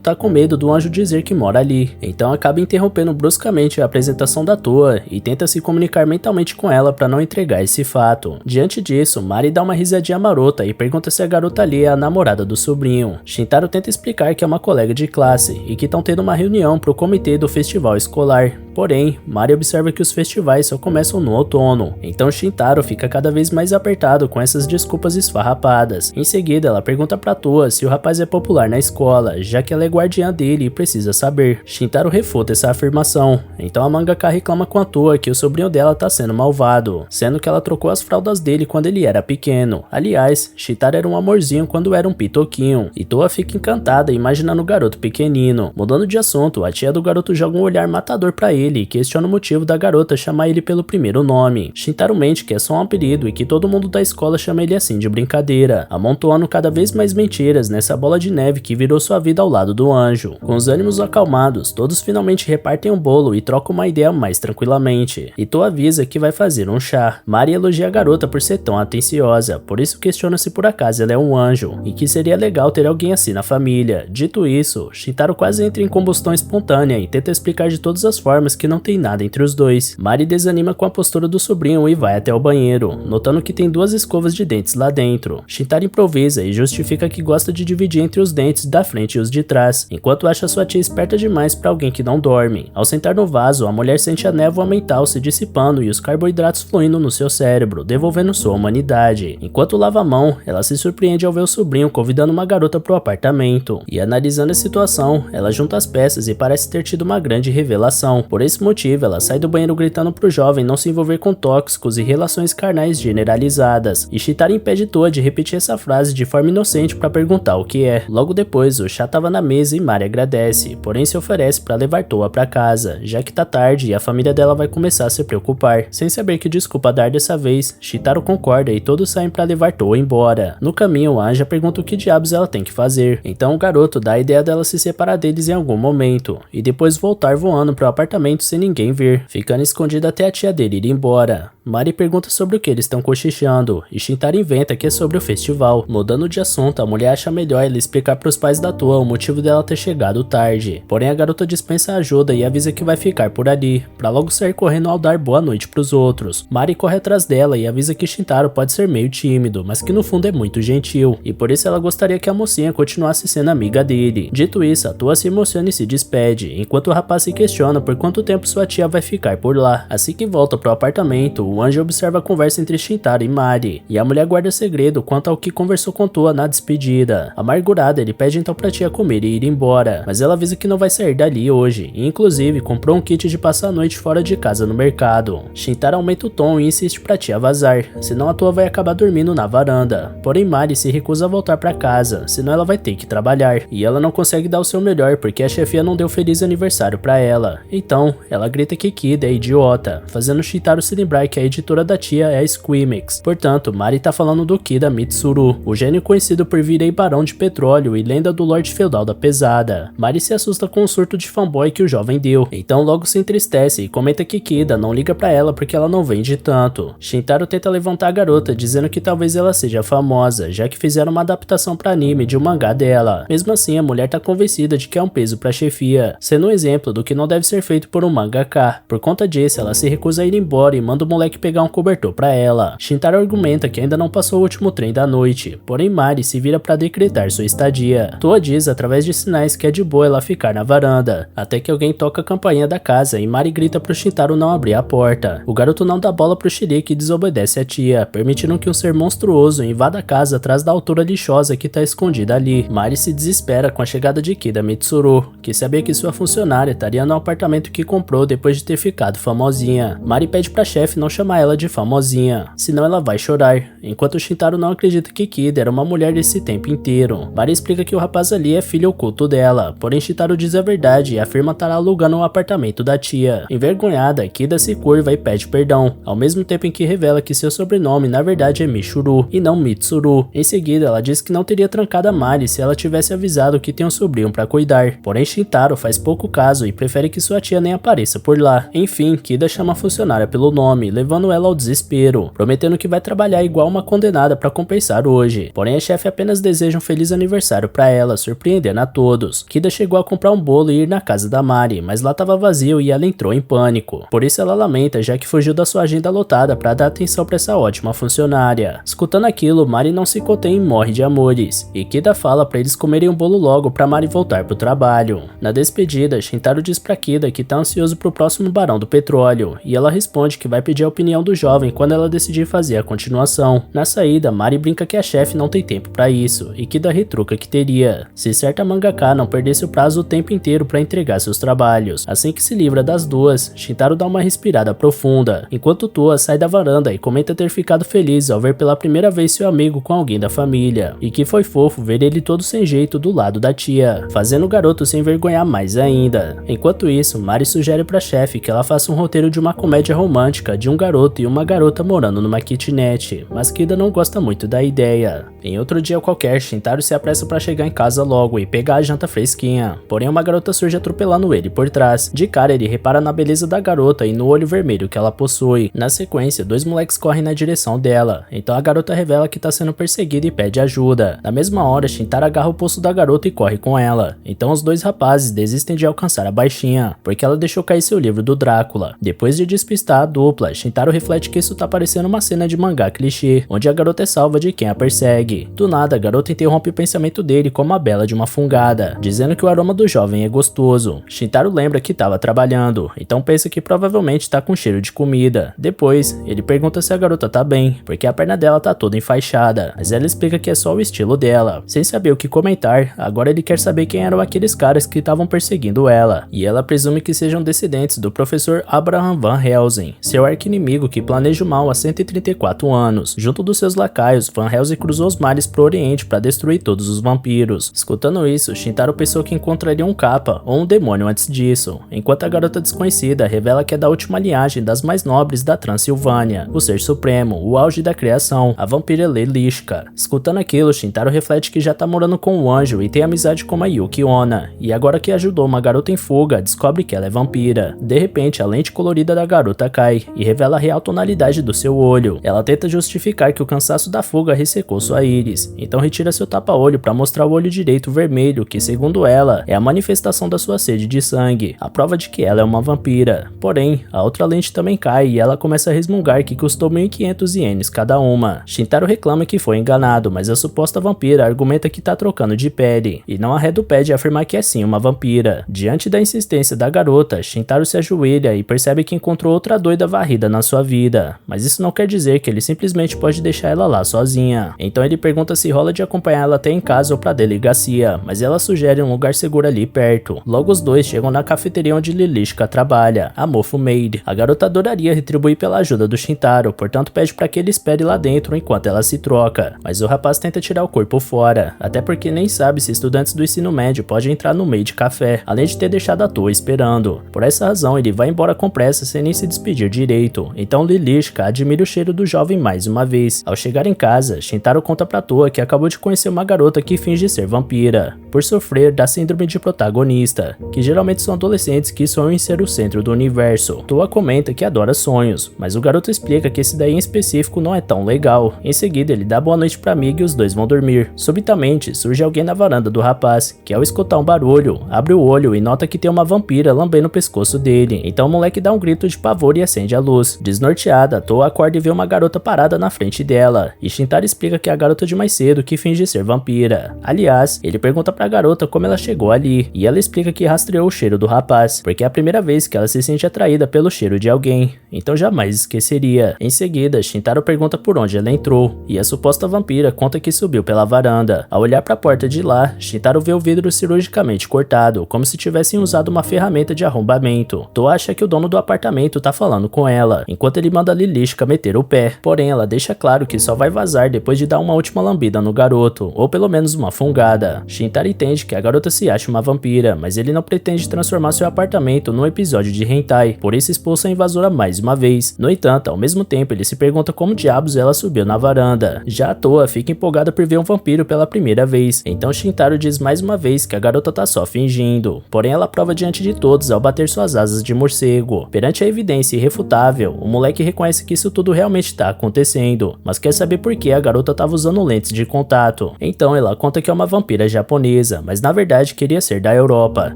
tá com medo do anjo dizer que mora ali, então acaba interrompendo bruscamente a apresentação da Toa e tenta se comunicar mentalmente com ela pra não entregar esse fato. Diante disso, Mari dá uma risadinha marota e pergunta se a garota ali é a namorada do sobrinho. Shintaro tenta explicar que é uma colega de classe e que estão tendo uma reunião pro comitê do festival escolar. Porém, Mari observa que os festivais só começam no outono, então Shintaro fica cada vez mais apertado com essas desculpas esfarrapadas. Em seguida, ela pergunta pra Toa se o rapaz é popular na escola, já que ela é guardiã dele e precisa saber. Shintaro refuta essa afirmação, então a mangaka reclama com a Toa que o sobrinho dela tá sendo malvado, sendo que ela trocou as fraldas dele quando ele era pequeno. Aliás, Shintaro era um amorzinho quando era um pitoquinho, e Toa fica encantada imaginando o garoto pequenino. Mudando de assunto, a tia do garoto joga um olhar matador pra ele e questiona o motivo da garota chamar ele pelo primeiro nome. Shintaro mente que é só um apelido e que todo mundo da escola chama ele assim de brincadeira, amontoando cada vez mais mentiras nessa bola de neve que virou sua vida ao lado do anjo. Com os ânimos acalmados, todos finalmente repartem um bolo e trocam uma ideia mais tranquilamente. E Toa avisa que vai fazer um chá. Mari elogia a garota por ser tão atenciosa, por isso questiona se por acaso ela é um anjo, e que seria legal ter alguém assim na família. Dito isso, Shintaro quase entra em combustão espontânea e tenta explicar de todas as formas que não tem nada entre os dois. Mari desanima com a postura do sobrinho e vai até o banheiro, notando que tem 2 escovas de dentes lá dentro. Shintaro improvisa e justifica que gosta de dividir entre os dentes da frente e os de trás, enquanto acha sua tia esperta demais pra alguém que não dorme. Ao sentar no vaso, a mulher sente a névoa mental se dissipando e os carboidratos fluindo no seu cérebro, devolvendo sua humanidade. Enquanto lava a mão, ela se surpreende ao ver o sobrinho convidando uma garota pro apartamento, e analisando a situação, ela junta as peças e parece ter tido uma grande revelação. Por esse motivo, ela sai do banheiro gritando pro jovem não se envolver com tóxicos e relações carnais generalizadas, e Shintaro impede Toa de repetir essa frase de forma inocente pra perguntar o que é. Logo depois, o chá tava na mesa e Mari agradece, porém se oferece pra levar Toa pra casa, já que tá tarde e a família dela vai começar a se preocupar. Sem saber que desculpa dar dessa vez, Shintaro concorda e todos saem pra levar Toa embora. No caminho, a Anja pergunta o que diabos ela tem que fazer, então o garoto dá a ideia dela se separar deles em algum momento, e depois voltar voando pro apartamento sem ninguém ver, ficando escondida até a tia dele ir embora. Mari pergunta sobre o que eles estão cochichando, e Shintaro inventa que é sobre o festival. Mudando de assunto, a mulher acha melhor ele explicar para os pais da Toa o motivo dela ter chegado tarde. Porém, a garota dispensa ajuda e avisa que vai ficar por ali, pra logo sair correndo ao dar boa noite pros outros. Mari corre atrás dela e avisa que Shintaro pode ser meio tímido, mas que no fundo é muito gentil, e por isso ela gostaria que a mocinha continuasse sendo amiga dele. Dito isso, a Toa se emociona e se despede, enquanto o rapaz se questiona por quanto tempo sua tia vai ficar por lá. Assim que volta pro apartamento, o anjo observa a conversa entre Shintaro e Mari, e a mulher guarda segredo quanto ao que conversou com Toa na despedida. Amargurada, ele pede então pra tia comer e ir embora, mas ela avisa que não vai sair dali hoje, e inclusive comprou um kit de passar a noite fora de casa no mercado. Shintaro aumenta o tom e insiste pra tia vazar, senão a Toa vai acabar dormindo na varanda. Porém, Mari se recusa a voltar pra casa, senão ela vai ter que trabalhar, e ela não consegue dar o seu melhor porque a chefia não deu feliz aniversário pra ela. Então, ela grita que Kida é idiota, fazendo Shintaro se lembrar que a editora da tia é a Squeamix. Portanto, Mari tá falando do Kida Mitsuru, o gênio conhecido por virei barão de petróleo e lenda do Lorde Feudal da Pesada. Mari se assusta com o surto de fanboy que o jovem deu, então logo se entristece e comenta que Kida não liga pra ela porque ela não vende tanto. Shintaro tenta levantar a garota, dizendo que talvez ela seja famosa, já que fizeram uma adaptação pra anime de um mangá dela. Mesmo assim, a mulher tá convencida de que é um peso pra chefia, sendo um exemplo do que não deve ser feito por um mangaka. Por conta disso, ela se recusa a ir embora e manda o moleque pegar um cobertor pra ela. Shintaro argumenta que ainda não passou o último trem da noite, porém Mari se vira pra decretar sua estadia. Toa diz através de sinais que é de boa ela ficar na varanda, até que alguém toca a campainha da casa e Mari grita pro Shintaro não abrir a porta. O garoto não dá bola pro xerique e desobedece a tia, permitindo que um ser monstruoso invada a casa atrás da altura lixosa que tá escondida ali. Mari se desespera com a chegada de Kida Mitsuru, que sabia que sua funcionária estaria no apartamento que comprou depois de ter ficado famosinha. Mari pede pra chefe não chamar ela de famosinha, senão ela vai chorar, enquanto Shintaro não acredita que Kida era uma mulher desse tempo inteiro. Mari explica que o rapaz ali é filho oculto dela, porém Shintaro diz a verdade e afirma estar alugando o apartamento da tia. Envergonhada, Kida se curva e pede perdão, ao mesmo tempo em que revela que seu sobrenome na verdade é Michuru e não Mitsuru. Em seguida, ela diz que não teria trancado a Mari se ela tivesse avisado que tem um sobrinho pra cuidar, porém Shintaro faz pouco caso e prefere que sua tia nem apareça por lá. Enfim, Kida chama a funcionária pelo nome, levando ela ao desespero, prometendo que vai trabalhar igual uma condenada pra compensar hoje. Porém, a chefe apenas deseja um feliz aniversário pra ela, surpreendendo a todos. Kida chegou a comprar um bolo e ir na casa da Mari, mas lá tava vazio e ela entrou em pânico. Por isso ela lamenta, já que fugiu da sua agenda lotada pra dar atenção pra essa ótima funcionária. Escutando aquilo, Mari não se contém e morre de amores, e Kida fala pra eles comerem um bolo logo pra Mari voltar pro trabalho. Na despedida, Shintaro diz pra Kida que tá ansioso pro próximo barão do petróleo, e ela responde que vai pedir a opinião do jovem quando ela decidir fazer a continuação. Na saída, Mari brinca que a chefe não tem tempo pra isso, e Kida retruca que teria, se certa mangaka não perdesse o prazo o tempo inteiro pra entregar seus trabalhos. Assim que se livra das duas, Shintaro dá uma respirada profunda, enquanto Toa sai da varanda e comenta ter ficado feliz ao ver pela primeira vez seu amigo com alguém da família, e que foi fofo ver ele todo sem jeito do lado da tia, fazendo o garoto se envergonhar mais ainda. Enquanto isso, Mari sugere pra chefe que ela faça um roteiro de uma comédia romântica de um garoto e uma garota morando numa kitnet, mas Kida não gosta muito da ideia. Em outro dia qualquer, Shintaro se apressa pra chegar em casa logo e pegar a janta fresquinha, porém uma garota surge atropelando ele por trás. De cara ele repara na beleza da garota e no olho vermelho que ela possui. Na sequência, dois moleques correm na direção dela, então a garota revela que tá sendo perseguida e pede ajuda. Na mesma hora, Shintaro agarra o pulso da garota e corre com ela, então os dois rapazes desistem de alcançar a baixinha, porque ela deixou cair seu livro do Drácula. Depois de despistar a dupla, Shintaro reflete que isso tá parecendo uma cena de mangá clichê, onde a garota é salva de quem a persegue. Do nada, a garota interrompe o pensamento dele com uma bela de uma fungada, dizendo que o aroma do jovem é gostoso. Shintaro lembra que estava trabalhando, então pensa que provavelmente tá com cheiro de comida. Depois, ele pergunta se a garota tá bem, porque a perna dela tá toda enfaixada, mas ela explica que é só o estilo dela. Sem saber o que comentar, agora ele quer saber quem eram aqueles caras que estavam perseguindo ela, e ela presume que sejam descendentes do professor Abraham Van Helsing, seu arqui-inimigo que planeja o mal há 134 anos. Junto dos seus lacaios, Van Helsing cruzou os mares pro oriente para destruir todos os vampiros. Escutando isso, Shintaro pensou que encontraria um Kappa ou um demônio antes disso, enquanto a garota desconhecida revela que é da última linhagem das mais nobres da Transilvânia, o Ser Supremo, o auge da criação, a vampira Lelishka. Escutando aquilo, Shintaro reflete que já tá morando com o anjo e tem amizade com a Yuki Onna, e agora que ajudou uma garota em fuga, descobre que ela é vampira. De repente, a lente colorida da garota cai e revela pela real tonalidade do seu olho. Ela tenta justificar que o cansaço da fuga ressecou sua íris, então retira seu tapa-olho para mostrar o olho direito vermelho, que segundo ela, é a manifestação da sua sede de sangue, a prova de que ela é uma vampira. Porém, a outra lente também cai e ela começa a resmungar que custou 1.500 ienes cada uma. Shintaro reclama que foi enganado, mas a suposta vampira argumenta que tá trocando de pele, e não arreda o pé de afirmar que é sim uma vampira. Diante da insistência da garota, Shintaro se ajoelha e percebe que encontrou outra doida varrida na sua vida, mas isso não quer dizer que ele simplesmente pode deixar ela lá sozinha. Então ele pergunta se rola de acompanhar ela até em casa ou pra delegacia, mas ela sugere um lugar seguro ali perto. Logo os dois chegam na cafeteria onde Lilishka trabalha, a Mofo Maid. A garota adoraria retribuir pela ajuda do Shintaro, portanto pede para que ele espere lá dentro enquanto ela se troca, mas o rapaz tenta tirar o corpo fora, até porque nem sabe se estudantes do ensino médio podem entrar no Maid Café, além de ter deixado à toa esperando. Por essa razão ele vai embora com pressa sem nem se despedir direito, então Lilishka admira o cheiro do jovem mais uma vez. Ao chegar em casa, Shintaro conta pra Toa que acabou de conhecer uma garota que finge ser vampira, por sofrer da síndrome de protagonista, que geralmente são adolescentes que sonham em ser o centro do universo. Toa comenta que adora sonhos, mas o garoto explica que esse daí em específico não é tão legal. Em seguida ele dá boa noite pra amiga e os dois vão dormir. Subitamente surge alguém na varanda do rapaz, que ao escutar um barulho, abre o olho e nota que tem uma vampira lambendo o pescoço dele. Então o moleque dá um grito de pavor e acende a luz. Desnorteada, Toa acorda e vê uma garota parada na frente dela, e Shintaro explica que é a garota de mais cedo que finge ser vampira. Aliás, ele pergunta pra garota como ela chegou ali, e ela explica que rastreou o cheiro do rapaz, porque é a primeira vez que ela se sente atraída pelo cheiro de alguém, então jamais esqueceria. Em seguida, Shintaro pergunta por onde ela entrou, e a suposta vampira conta que subiu pela varanda. Ao olhar pra porta de lá, Shintaro vê o vidro cirurgicamente cortado, como se tivessem usado uma ferramenta de arrombamento. Toa acha que o dono do apartamento tá falando com ela, enquanto ele manda Lilishka meter o pé, porém ela deixa claro que só vai vazar depois de dar uma última lambida no garoto, ou pelo menos uma fungada. Shintaro entende que a garota se acha uma vampira, mas ele não pretende transformar seu apartamento num episódio de hentai, por isso expulsa a invasora mais uma vez. No entanto, ao mesmo tempo ele se pergunta como diabos ela subiu na varanda. Já a Toa fica empolgada por ver um vampiro pela primeira vez, então Shintaro diz mais uma vez que a garota tá só fingindo, porém ela prova diante de todos ao bater suas asas de morcego. Perante a evidência irrefutável, o moleque reconhece que isso tudo realmente tá acontecendo, mas quer saber por que a garota tava usando lentes de contato. Então ela conta que é uma vampira japonesa, mas na verdade queria ser da Europa.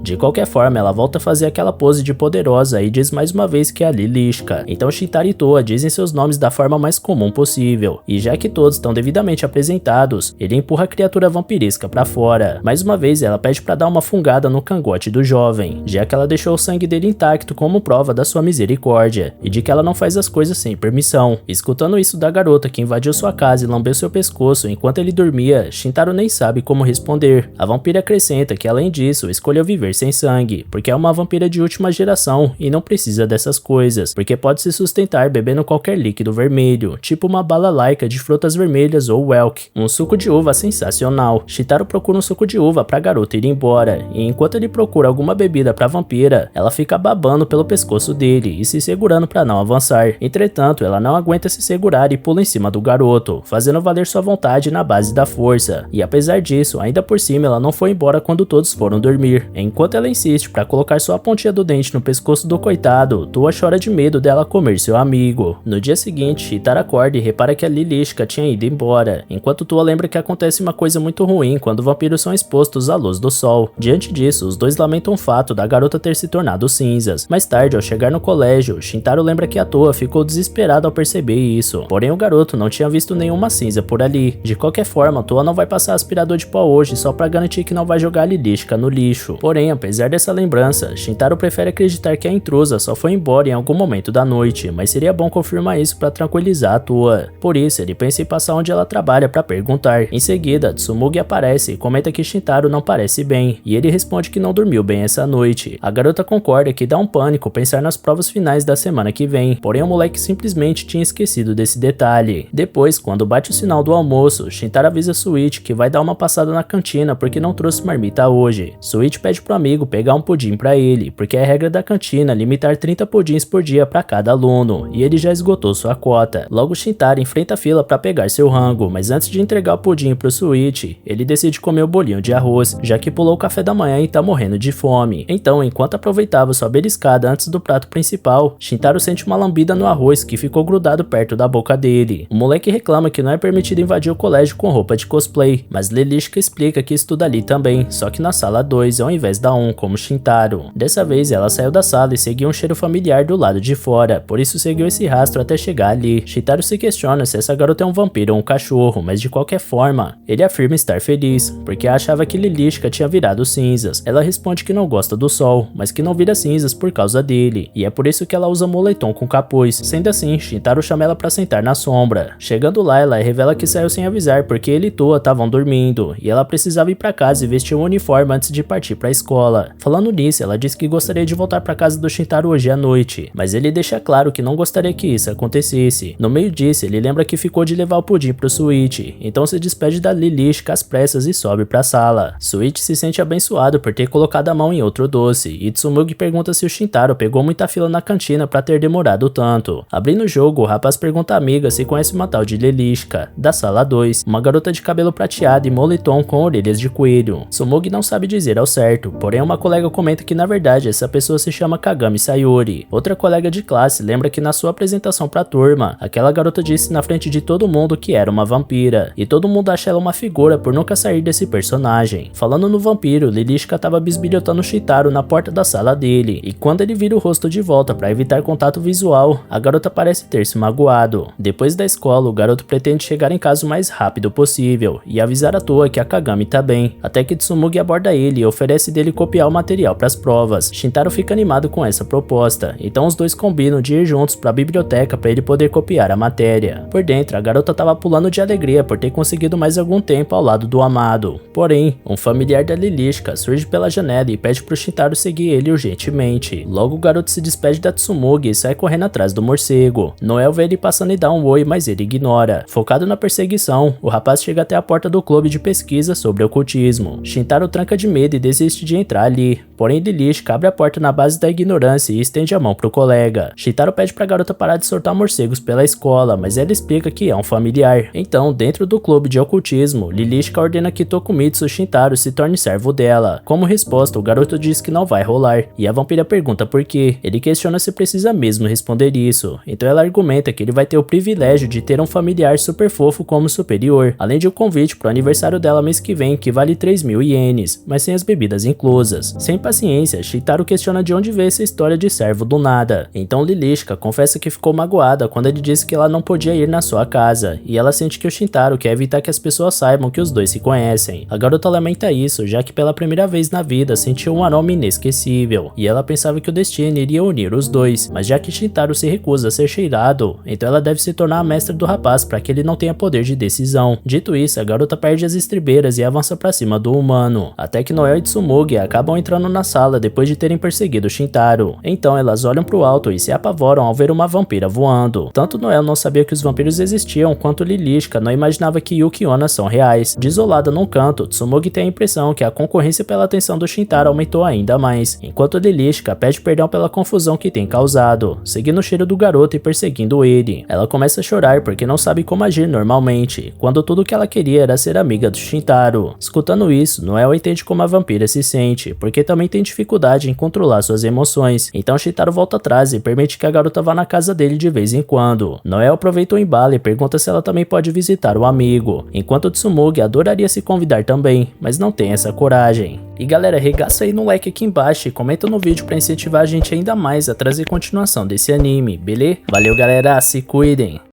De qualquer forma, ela volta a fazer aquela pose de poderosa e diz mais uma vez que é a Lilishka. Então Shintaro e Toa dizem seus nomes da forma mais comum possível, e já que todos estão devidamente apresentados, ele empurra a criatura vampiresca pra fora. Mais uma vez ela pede pra dar uma fungada no cangote do jovem, já que ela deixou o sangue dele intacto como prova da sua misericórdia, e de que ela não faz as coisas sem permissão. Escutando isso da garota que invadiu sua casa e lambeu seu pescoço enquanto ele dormia, Shintaro nem sabe como responder. A vampira acrescenta que além disso, escolheu viver sem sangue, porque é uma vampira de última geração e não precisa dessas coisas, porque pode se sustentar bebendo qualquer líquido vermelho, tipo uma balalaica de frutas vermelhas ou Welk, um suco de uva sensacional. Shintaro procura um suco de uva pra garota ir embora, e enquanto ele procura alguma bebida pra vampira, ela fica babando pelo pescoço dele e se segurando pra não avançar. Entretanto, ela não aguenta se segurar e pula em cima do garoto, fazendo valer sua vontade na base da força, e apesar disso, ainda por cima ela não foi embora quando todos foram dormir. Enquanto ela insiste pra colocar sua pontinha do dente no pescoço do coitado, Toa chora de medo dela comer seu amigo. No dia seguinte, Shintaro acorda e repara que a Lilishka tinha ido embora, enquanto Toa lembra que acontece uma coisa muito ruim quando vampiros são expostos à luz do sol. Diante disso, os dois lamentam o fato da garota ter se tornado cinzas. Mais tarde, ao chegar no colégio, Shintaro lembra que a Toa ficou desesperada ao perceber isso, porém o garoto não tinha visto nenhuma cinza por ali. De qualquer forma, Toa não vai passar aspirador de pó hoje só pra garantir que não vai jogar a Lilishka no lixo. Porém, apesar dessa lembrança, Shintaro prefere acreditar que a intrusa só foi embora em algum momento da noite, mas seria bom confirmar isso pra tranquilizar a Toa. Por isso, ele pensa em passar onde ela trabalha pra perguntar. Em seguida, Tsumugi aparece e comenta que Shintaro não parece bem, e ele responde que não dormiu bem essa noite. A garota concorda que dá um pânico pensar nas provas finais da semana que vem, porém o moleque simplesmente tinha esquecido desse detalhe. Depois, quando bate o sinal do almoço, Shintaro avisa Sweet que vai dar uma passada na cantina porque não trouxe marmita hoje. Sweet pede pro amigo pegar um pudim pra ele, porque é regra da cantina limitar 30 pudins por dia pra cada aluno, e ele já esgotou sua cota. Logo Shintaro enfrenta a fila pra pegar seu rango, mas antes de entregar o pudim pro Sweet, ele decide comer o bolinho de arroz, já que pulou o café da manhã e tá morrendo de fome. Então, enquanto aproveitava sua beliscada antes do prato principal, Shintaro sente uma lambida no arroz que ficou grudado perto da boca dele. O moleque reclama que não é permitido invadir o colégio com roupa de cosplay, mas Lilishka explica que estuda ali também, só que na sala 2 ao invés da 1, como Shintaro. Dessa vez ela saiu da sala e seguiu um cheiro familiar do lado de fora, por isso seguiu esse rastro até chegar ali. Shintaro se questiona se essa garota é um vampiro ou um cachorro, mas de qualquer forma, ele afirma estar feliz, porque achava que Lilishka tinha virado cinzas. Ela responde que não gosta do sol, mas que não vira cinzas por causa dele, e é por isso que ela usa moletom com capuz. Sendo assim, Shintaro chama ela pra sentar na sombra. Chegando lá, ela revela que saiu sem avisar porque ele e Toa estavam dormindo, e ela precisava ir pra casa e vestir um uniforme antes de partir pra escola. Falando nisso, ela diz que gostaria de voltar pra casa do Shintaro hoje à noite, mas ele deixa claro que não gostaria que isso acontecesse. No meio disso, ele lembra que ficou de levar o pudim pro Switch, então se despede da Lilishka às pressas e sobe pra sala. Switch se sente abençoado por ter colocado a mão em outro doce, e Tsumugi pergunta se o Shintaro pegou muita fila na cantina pra ter demorado tanto. Abrindo o jogo, o rapaz pergunta à amiga se conhece uma tal de Lilishka, da sala 2, uma garota de cabelo prateado e moletom com orelhas de coelho. Tsumugi não sabe dizer ao certo, porém uma colega comenta que na verdade essa pessoa se chama Kagami Sayori. Outra colega de classe lembra que na sua apresentação pra turma, aquela garota disse na frente de todo mundo que era uma vampira, e todo mundo acha ela uma figura por nunca sair desse personagem. Falando no vampiro, Lilishka tava bisbilhotando Shintaro na porta da sala dele, e quando ele vira o rosto de volta para evitar contato visual, a garota parece ter se magoado. Depois da escola, o garoto pretende chegar em casa o mais rápido possível e avisar à toa que a Kagami tá bem, até que Tsumugi aborda ele e oferece dele copiar o material para as provas. Shintaro fica animado com essa proposta, então os dois combinam de ir juntos para a biblioteca para ele poder copiar a matéria. Por dentro, a garota tava pulando de alegria por ter conseguido mais algum tempo ao lado do amado. Porém, um familiar da Lilishka surge pela janela e pede pro Shintaro seguir ele urgentemente. Logo o garoto se despede da Tsumugi e sai correndo atrás do morcego. Noel vê ele passando e dá um oi, mas ele ignora. Focado na perseguição, o rapaz chega até a porta do clube de pesquisa sobre ocultismo. Shintaro tranca de medo e desiste de entrar ali. Porém Lilishka abre a porta na base da ignorância e estende a mão pro colega. Shintaro pede pra garota parar de soltar morcegos pela escola, mas ela explica que é um familiar. Então, dentro do clube de ocultismo, Lilishka ordena que Tokumitsu Shintaro se torne servo dela. Como resposta, o garoto diz que não vai rolar, e a vampira pergunta por quê. Ele questiona se precisa mesmo responder isso, então ela argumenta que ele vai ter o privilégio de ter um familiar super fofo como superior, além de um convite pro aniversário dela mês que vem que vale 3.000 ienes, mas sem as bebidas inclusas. Sem paciência, Shintaro questiona de onde veio essa história de servo do nada. Então Lilishka confessa que ficou magoada quando ele disse que ela não podia ir na sua casa, e ela sente que o Shintaro quer evitar que as pessoas saibam que os dois se conhecem. A garota lamenta isso, já que pela primeira vez na vida sentiu um aroma inesquecível, e ela pensava que o destino iria unir os dois, mas já que Shintaro se recusa a ser cheirado, então ela deve se tornar a mestra do rapaz para que ele não tenha poder de decisão. Dito isso, a garota perde as estribeiras e avança para cima do humano, até que Noel e Tsumugi acabam entrando na sala depois de terem perseguido Shintaro. Então elas olham pro alto e se apavoram ao ver uma vampira voando. Tanto Noel não sabia que os vampiros existiam, quanto Lilishka não imaginava que Yuki e Onna são reais. Desolada num canto, Tsumugi tem a impressão que a concorrência pela atenção do Shintaro aumentou ainda mais, enquanto Lilishka pede perdão pela confusão que tem causado, seguindo o cheiro do garoto e perseguindo ele. Ela começa a chorar porque não sabe como agir normalmente, quando tudo que ela queria era ser amiga do Shintaro. Escutando isso, Noel entende como a vampira se sente, porque também tem dificuldade em controlar suas emoções, então Shintaro volta atrás e permite que a garota vá na casa dele de vez em quando. Noel aproveita o embalo e pergunta se ela também pode visitar o amigo, enquanto Tsumugi adoraria se convidar também, mas não tem essa coragem. E galera, regaça aí no like aqui embaixo e comenta no vídeo pra incentivar a gente ainda mais a trazer continuação desse anime, beleza? Valeu galera, se cuidem!